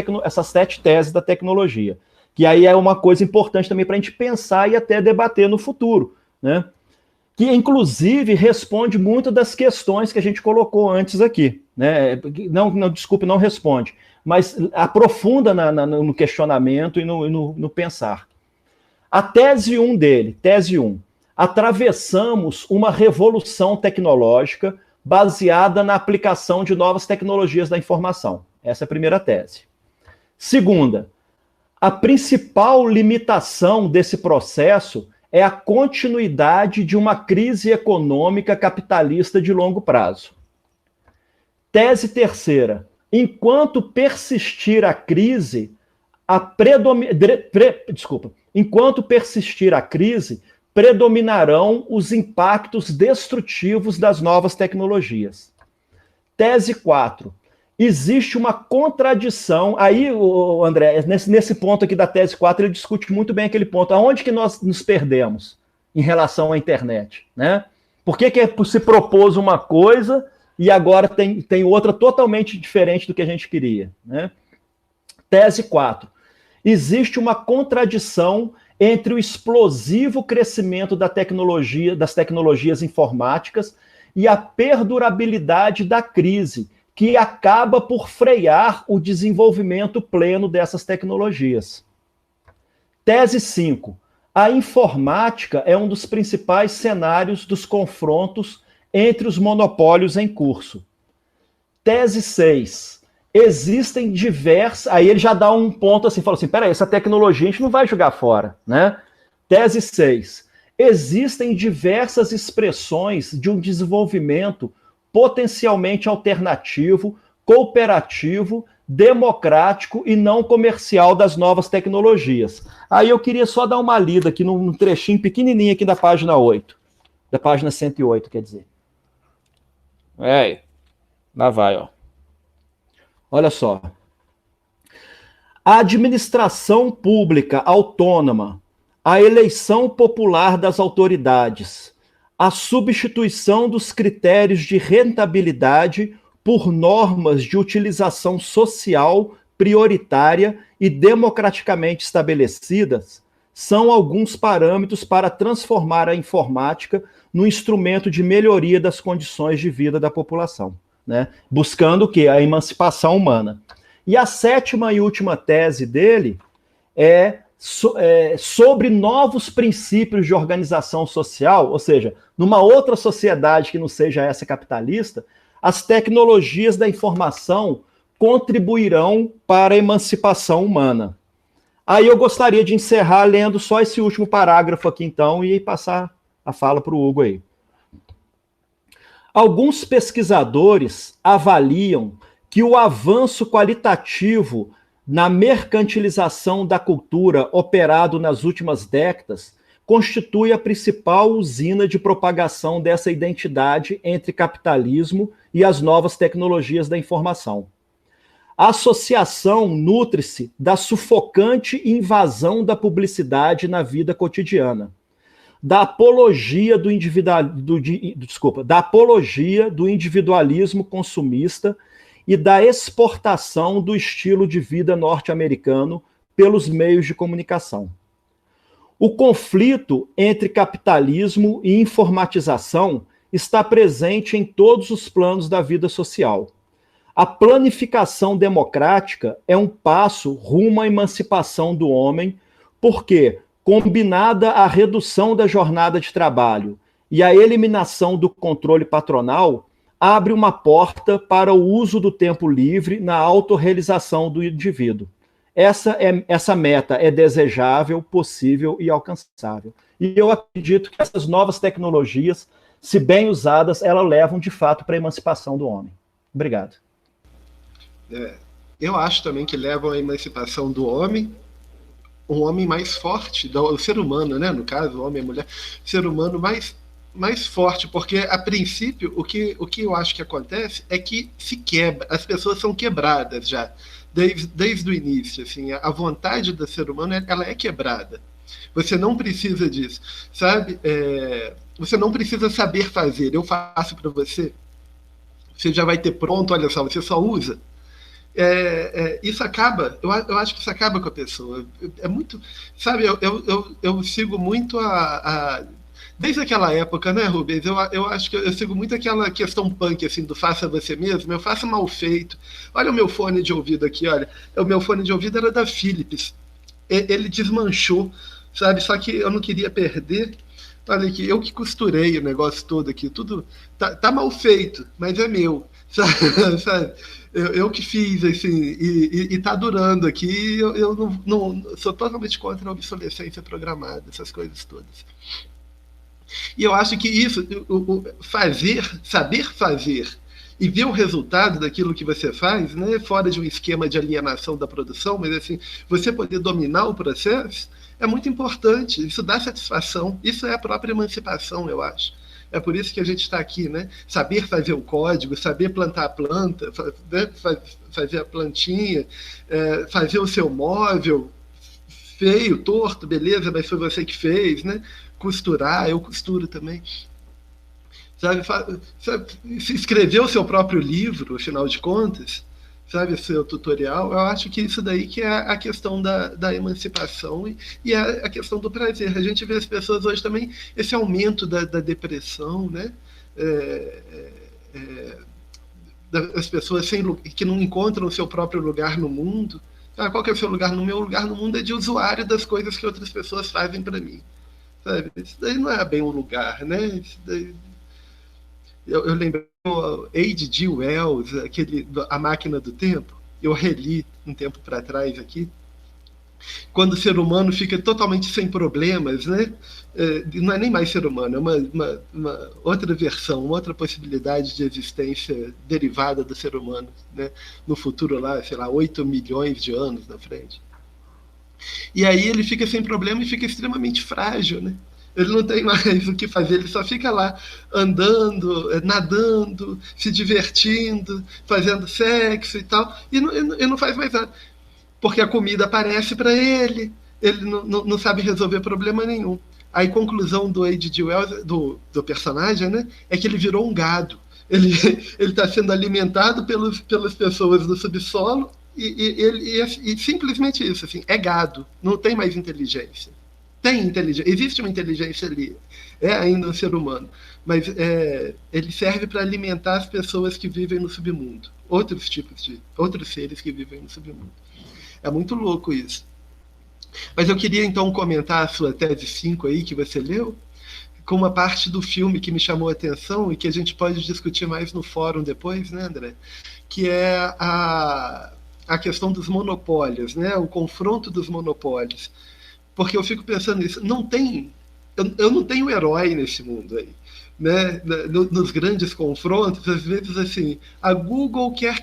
teses da tecnologia, que aí é uma coisa importante também para a gente pensar e até debater no futuro, né? Que, inclusive, responde muito das questões que a gente colocou antes aqui, né? Desculpe, não responde, mas aprofunda no questionamento e no pensar. A tese 1 dele, tese 1, atravessamos uma revolução tecnológica baseada na aplicação de novas tecnologias da informação. Essa é a primeira tese. Segunda, a principal limitação desse processo é a continuidade de uma crise econômica capitalista de longo prazo. Tese terceira, enquanto persistir a crise, predominarão os impactos destrutivos das novas tecnologias. Tese 4, existe uma contradição, aí, André, nesse ponto aqui da tese 4, ele discute muito bem aquele ponto, aonde que nós nos perdemos em relação à internet, né? Por que se propôs uma coisa e agora tem outra totalmente diferente do que a gente queria, né? Tese 4, existe uma contradição entre o explosivo crescimento das tecnologias informáticas e a perdurabilidade da crise, que acaba por frear o desenvolvimento pleno dessas tecnologias. Tese 5. A informática é um dos principais cenários dos confrontos entre os monopólios em curso. Tese 6. Existem diversas... Aí ele já dá um ponto assim, fala assim, peraí, essa tecnologia a gente não vai jogar fora, né? Tese 6. Existem diversas expressões de um desenvolvimento potencialmente alternativo, cooperativo, democrático e não comercial das novas tecnologias. Aí eu queria só dar uma lida aqui num trechinho pequenininho aqui da página 8. Da página 108, quer dizer. Lá vai, ó. Olha só. A administração pública autônoma, a eleição popular das autoridades, a substituição dos critérios de rentabilidade por normas de utilização social prioritária e democraticamente estabelecidas são alguns parâmetros para transformar a informática no instrumento de melhoria das condições de vida da população, né? Buscando o quê? A emancipação humana. E a 7ª e última tese dele é sobre novos princípios de organização social, ou seja, numa outra sociedade que não seja essa capitalista, as tecnologias da informação contribuirão para a emancipação humana. Aí eu gostaria de encerrar lendo só esse último parágrafo aqui, então, e passar a fala para o Hugo aí. Alguns pesquisadores avaliam que o avanço qualitativo na mercantilização da cultura operado nas últimas décadas constitui a principal usina de propagação dessa identidade entre capitalismo e as novas tecnologias da informação. A associação nutre-se da sufocante invasão da publicidade na vida cotidiana, da apologia do individualismo consumista e da exportação do estilo de vida norte-americano pelos meios de comunicação. O conflito entre capitalismo e informatização está presente em todos os planos da vida social. A planificação democrática é um passo rumo à emancipação do homem, porque, combinada à redução da jornada de trabalho e à eliminação do controle patronal, abre uma porta para o uso do tempo livre na autorrealização do indivíduo. Essa meta é desejável, possível e alcançável. E eu acredito que essas novas tecnologias, se bem usadas, elas levam de fato para a emancipação do homem. Obrigado. Eu acho também que levam à emancipação do homem, um homem mais forte, o ser humano, né? No caso, o homem e a mulher, ser humano mais forte, porque a princípio o que eu acho que acontece é que se quebra, as pessoas são quebradas já, desde o início, assim, a vontade do ser humano ela é quebrada. Você não precisa disso, sabe? Você não precisa saber fazer, eu faço para você, você já vai ter pronto, olha só, você só usa. Isso acaba, eu acho que isso acaba com a pessoa. É muito, sabe, eu sigo muito desde aquela época, né, Rubens? Eu acho que eu sigo muito aquela questão punk, assim, do faça você mesmo, eu faço mal feito. Olha o meu fone de ouvido aqui, olha. O meu fone de ouvido era da Philips. Ele desmanchou, sabe? Só que eu não queria perder. Olha aqui, eu que costurei o negócio todo aqui, tudo tá mal feito, mas é meu, sabe? Eu que fiz, assim, e tá durando aqui, eu não sou totalmente contra a obsolescência programada, essas coisas todas. E eu acho que isso, saber fazer e ver o resultado daquilo que você faz, né, fora de um esquema de alienação da produção, mas assim, você poder dominar o processo, é muito importante, isso dá satisfação, isso é a própria emancipação, eu acho. É por isso que a gente está aqui, né? Saber fazer o código, saber plantar a planta, né? Fazer a plantinha, fazer o seu móvel, feio, torto, beleza, mas foi você que fez, né? Costurar, eu costuro também. Sabe, escrever o seu próprio livro, afinal de contas, sabe, o seu tutorial, eu acho que isso daí que é a questão da emancipação e é a questão do prazer. A gente vê as pessoas hoje também, esse aumento da depressão, né? As pessoas que não encontram o seu próprio lugar no mundo. Qual que é o seu lugar? No meu lugar no mundo é de usuário das coisas que outras pessoas fazem para mim. Sabe? Isso daí não é bem um lugar, né? Isso daí... Eu lembrei do H.G. Wells, A Máquina do Tempo. Eu reli um tempo para trás aqui. Quando o ser humano fica totalmente sem problemas, né? Não é nem mais ser humano, é uma outra versão, uma outra possibilidade de existência derivada do ser humano, né? No futuro lá, sei lá, 8 milhões de anos na frente. E aí ele fica sem problema e fica extremamente frágil, né? Ele não tem mais o que fazer, ele só fica lá andando, nadando, se divertindo, fazendo sexo e tal, e não faz mais nada. Porque a comida aparece para ele não sabe resolver problema nenhum. Aí, conclusão do H.G. Wells, do personagem, né, é que ele virou um gado. Ele está sendo alimentado pelas pessoas do subsolo e simplesmente isso, assim, é gado, não tem mais inteligência. Tem inteligência, existe uma inteligência ali, é ainda um ser humano, mas ele serve para alimentar as pessoas que vivem no submundo, outros seres que vivem no submundo. É muito louco isso. Mas eu queria então comentar a sua tese 5 aí, que você leu, com uma parte do filme que me chamou a atenção e que a gente pode discutir mais no fórum depois, né, André? Que é a questão dos monopólios, né? O confronto dos monopólios. Porque eu fico pensando nisso, eu não tenho herói nesse mundo aí, né? Nos grandes confrontos, às vezes assim, a Google quer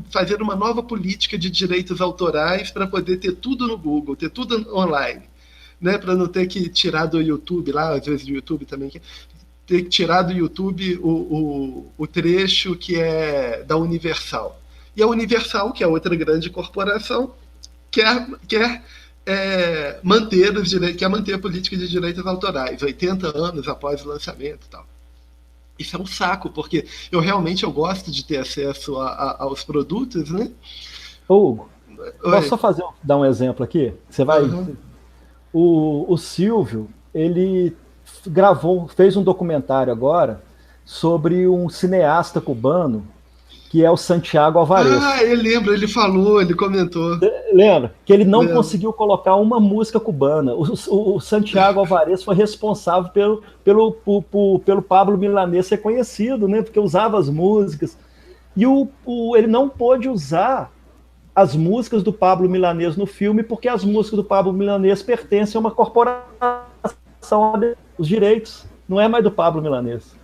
fazer uma nova política de direitos autorais para poder ter tudo no Google, ter tudo online, né? Para não ter que tirar do YouTube lá, às vezes do YouTube também, ter que tirar do YouTube o trecho que é da Universal. E a Universal, que é outra grande corporação, quer manter a política de direitos autorais, 80 anos após o lançamento e tal. Isso é um saco, porque eu gosto de ter acesso aos produtos, né? Hugo, posso só dar um exemplo aqui? Você vai... o Silvio, ele fez um documentário agora sobre um cineasta cubano que é o Santiago Alvarez. Ah, eu lembro, ele falou, ele comentou. Lembra? Que ele não Lembro. conseguiu colocar uma música cubana. O Santiago Alvarez foi responsável pelo Pablo Milanés ser conhecido, né? Porque usava as músicas. E ele não pôde usar as músicas do Pablo Milanés no filme, porque as músicas do Pablo Milanés pertencem a uma corporação, os direitos. Não é mais do Pablo Milanés.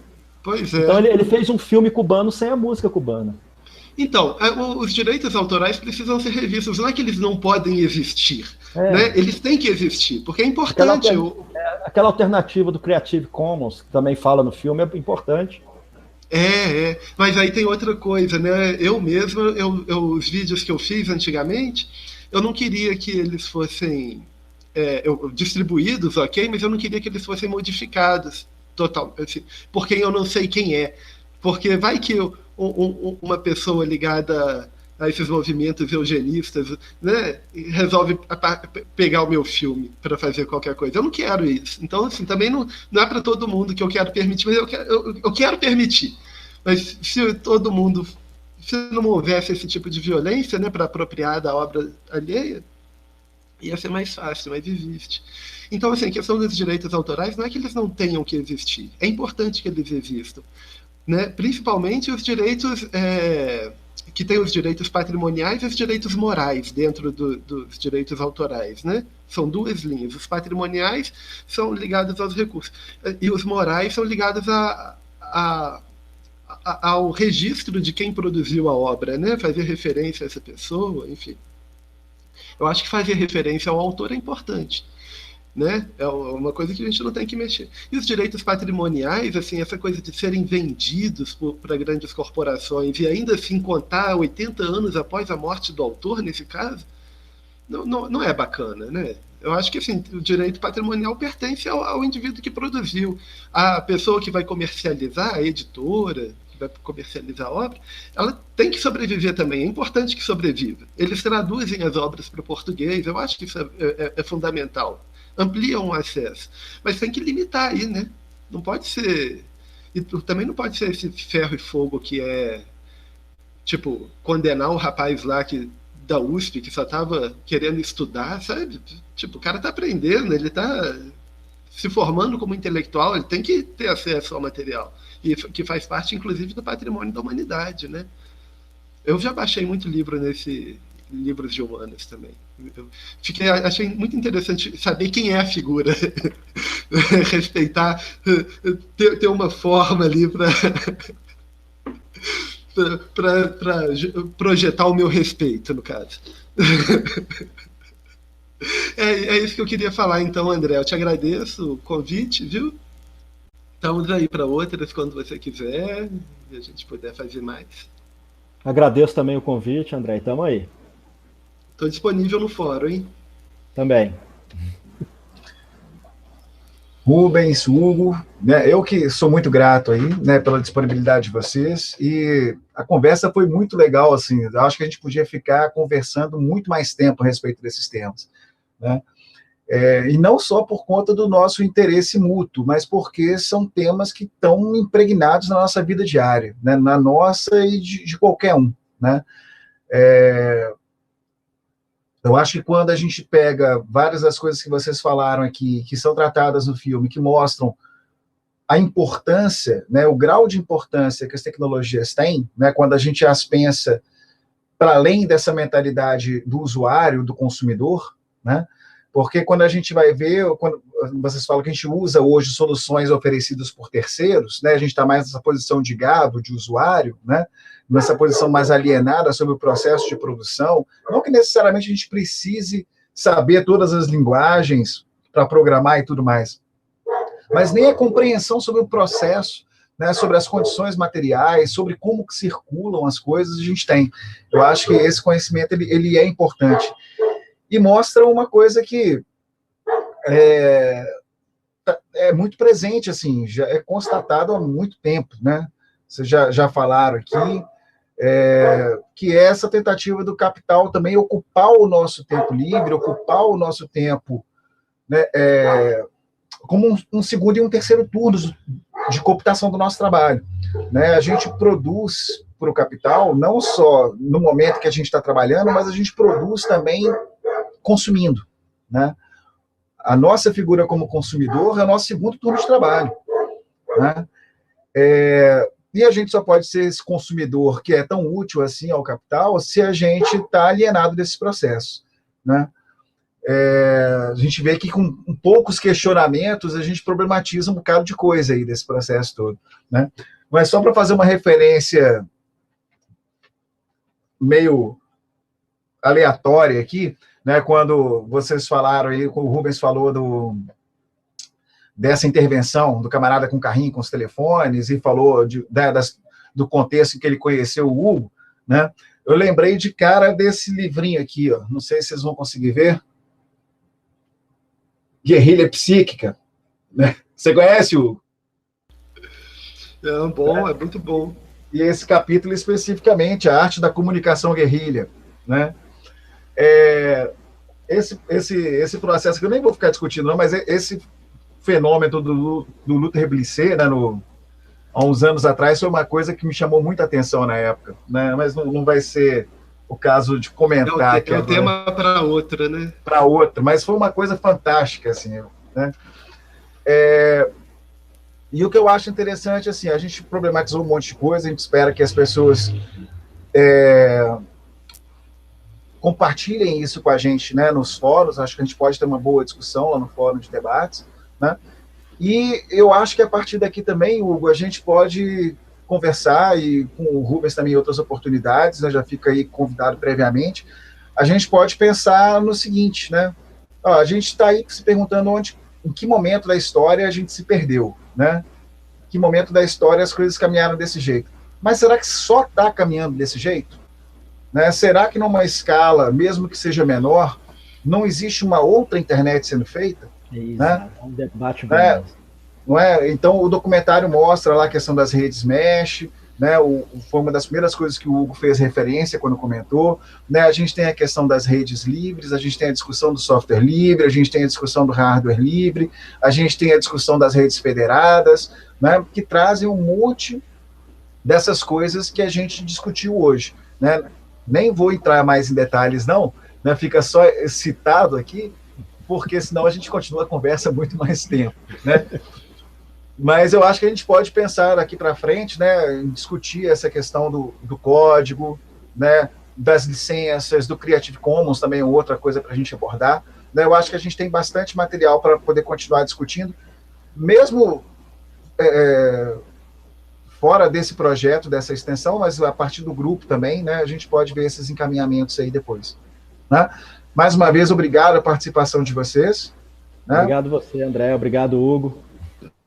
Pois é. Então ele fez um filme cubano sem a música cubana. Então, os direitos autorais precisam ser revistos. Não é que eles não podem existir, né? Eles têm que existir, porque é importante. Aquela alternativa do Creative Commons, que também fala no filme, é importante. Mas aí tem outra coisa, né? Eu mesmo, os vídeos que eu fiz antigamente, eu não queria que eles fossem distribuídos, ok? Mas eu não queria que eles fossem modificados total, assim, por quem eu não sei quem é. Porque vai que uma pessoa ligada a esses movimentos eugenistas, né, resolve pegar o meu filme para fazer qualquer coisa. Eu não quero isso. Então, assim, também não é para todo mundo que eu quero permitir, mas eu quero permitir. Mas se todo mundo, se não houvesse esse tipo de violência, né, para apropriar da obra alheia, ia ser mais fácil, mas existe. Então, assim, a questão dos direitos autorais não é que eles não tenham que existir. É importante que eles existam, né? Principalmente os direitos que têm os direitos patrimoniais e os direitos morais dentro dos direitos autorais, né? São duas linhas. Os patrimoniais são ligados aos recursos e os morais são ligados ao registro de quem produziu a obra, né? Fazer referência a essa pessoa, enfim. Eu acho que fazer referência ao autor é importante, né? É uma coisa que a gente não tem que mexer. E os direitos patrimoniais, assim, essa coisa de serem vendidos para grandes corporações e ainda assim contar 80 anos após a morte do autor, nesse caso, não é bacana, né? Eu acho que assim, o direito patrimonial pertence ao indivíduo que produziu. A pessoa que vai comercializar, a editora, que vai comercializar a obra, ela tem que sobreviver também. É importante que sobreviva. Eles traduzem as obras para o português, eu acho que isso é fundamental. Ampliam o acesso. Mas tem que limitar aí, né? Não pode ser... E também não pode ser esse ferro e fogo que é, tipo, condenar o rapaz lá da USP, que só estava querendo estudar, sabe? Tipo, o cara está aprendendo, ele está se formando como intelectual, ele tem que ter acesso ao material, e que faz parte, inclusive, do patrimônio da humanidade, né? Eu já baixei muito livro livros de humanas também. Achei muito interessante saber quem é a figura, respeitar, ter uma forma ali para projetar o meu respeito, no caso. É isso que eu queria falar, então, André. Eu te agradeço o convite, viu? Estamos aí para outras quando você quiser e a gente puder fazer mais. Agradeço também o convite, André. Estamos aí. Estou disponível no fórum, hein? Também. Rubens, Hugo, né, eu que sou muito grato aí, né, pela disponibilidade de vocês, e a conversa foi muito legal, assim, eu acho que a gente podia ficar conversando muito mais tempo a respeito desses temas, né, e não só por conta do nosso interesse mútuo, mas porque são temas que estão impregnados na nossa vida diária, né, na nossa e de qualquer um, né. Eu acho que quando a gente pega várias das coisas que vocês falaram aqui, que são tratadas no filme, que mostram a importância, né, o grau de importância que as tecnologias têm, né, quando a gente as pensa para além dessa mentalidade do usuário, do consumidor, né, porque quando a gente vai ver, quando vocês falam que a gente usa hoje soluções oferecidas por terceiros, né, a gente está mais nessa posição de gado, de usuário, né, nessa posição mais alienada sobre o processo de produção, não que necessariamente a gente precise saber todas as linguagens para programar e tudo mais, mas nem a compreensão sobre o processo, né, sobre as condições materiais, sobre como que circulam as coisas, a gente tem. Eu acho que esse conhecimento ele é importante. E mostra uma coisa que é muito presente, assim, já é constatado há muito tempo, né? Vocês já falaram aqui, que é essa tentativa do capital também ocupar o nosso tempo livre, ocupar o nosso tempo né, como um segundo e um terceiro turno de computação do nosso trabalho. Né? A gente produz para o capital, não só no momento que a gente está trabalhando, mas a gente produz também consumindo. Né? A nossa figura como consumidor é o nosso segundo turno de trabalho. Né? E a gente só pode ser esse consumidor que é tão útil assim ao capital se a gente está alienado desse processo. Né? A gente vê que com poucos questionamentos a gente problematiza um bocado de coisa aí desse processo todo. Né? Mas só para fazer uma referência meio aleatória aqui, né, quando vocês falaram aí, o Rubens falou dessa intervenção do camarada com carrinho, com os telefones, e falou do contexto em que ele conheceu o Hugo, né, eu lembrei de cara desse livrinho aqui, ó, não sei se vocês vão conseguir ver, Guerrilha Psíquica. Né? Você conhece, Hugo? É bom, é muito bom. E esse capítulo especificamente, a arte da comunicação guerrilha. Né? Esse processo, que eu nem vou ficar discutindo, não, mas esse fenômeno do Luther Blissé, né, há uns anos atrás, foi uma coisa que me chamou muita atenção na época. Né? Mas não vai ser o caso de comentar aqui. É um tema para outra, né? Para outra, mas foi uma coisa fantástica, assim, né? E o que eu acho interessante, assim, a gente problematizou um monte de coisa, a gente espera que as pessoas compartilhem isso com a gente, né, nos fóruns, acho que a gente pode ter uma boa discussão lá no fórum de debates, né? E eu acho que a partir daqui também, Hugo, a gente pode conversar, e com o Rubens também em outras oportunidades, né, já fica aí convidado previamente, a gente pode pensar no seguinte, né? A gente está aí se perguntando em que momento da história a gente se perdeu, né? Em que momento da história as coisas caminharam desse jeito. Mas será que só está caminhando desse jeito? Né? Será que numa escala, mesmo que seja menor, não existe uma outra internet sendo feita? Isso, né? É um debate não é? Então, o documentário mostra lá a questão das redes mesh, né? Foi uma das primeiras coisas que o Hugo fez referência quando comentou. Né? A gente tem a questão das redes livres, a gente tem a discussão do software livre, a gente tem a discussão do hardware livre, a gente tem a discussão das redes federadas, né? Que trazem um monte dessas coisas que a gente discutiu hoje. Né? Nem vou entrar mais em detalhes, não, né? Fica só citado aqui, porque senão a gente continua a conversa muito mais tempo, né? Mas eu acho que a gente pode pensar daqui para frente, né, em discutir essa questão do código, né, das licenças, do Creative Commons também é outra coisa para a gente abordar. Né? Eu acho que a gente tem bastante material para poder continuar discutindo, mesmo fora desse projeto, dessa extensão, mas a partir do grupo também, né, a gente pode ver esses encaminhamentos aí depois. Né? Mais uma vez, obrigado pela participação de vocês. Né? Obrigado você, André. Obrigado, Hugo.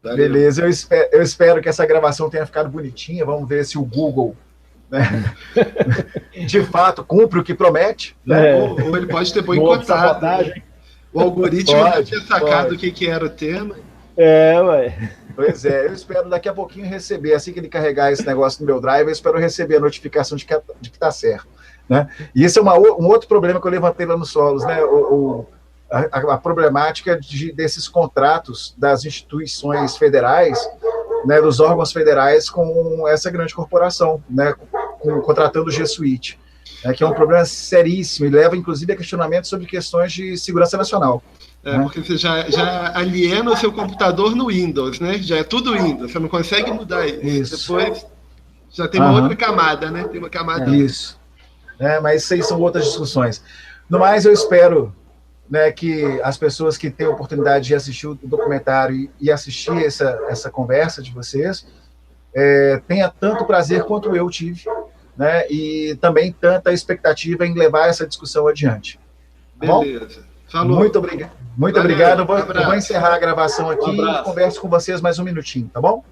Beleza, eu espero que essa gravação tenha ficado bonitinha. Vamos ver se o Google, né, de fato cumpre o que promete. Né? Ou ele pode ter boicotado. O algoritmo pode ter sacado o que era o tema. Ué. Pois eu espero daqui a pouquinho receber, assim que ele carregar esse negócio no meu drive, eu espero receber a notificação de que está certo. Né? E esse é um outro problema que eu levantei lá nos solos, né? A problemática desses contratos das instituições federais, né, dos órgãos federais com essa grande corporação, né, contratando o G Suite, né, que é um problema seríssimo e leva, inclusive, a questionamento sobre questões de segurança nacional. Né? Porque você já aliena o seu computador no Windows, né? Já é tudo Windows, você não consegue mudar isso. Depois já tem uma outra camada, né? Tem uma camada. Isso. Mas isso aí são outras discussões. No mais, eu espero, né, que as pessoas que têm a oportunidade de assistir o documentário e assistir essa conversa de vocês tenha tanto prazer quanto eu tive, né, e também tanta expectativa em levar essa discussão adiante. Beleza. Falou. Muito obrigado. Muito obrigado. Eu vou encerrar a gravação aqui e converso com vocês mais um minutinho, tá bom?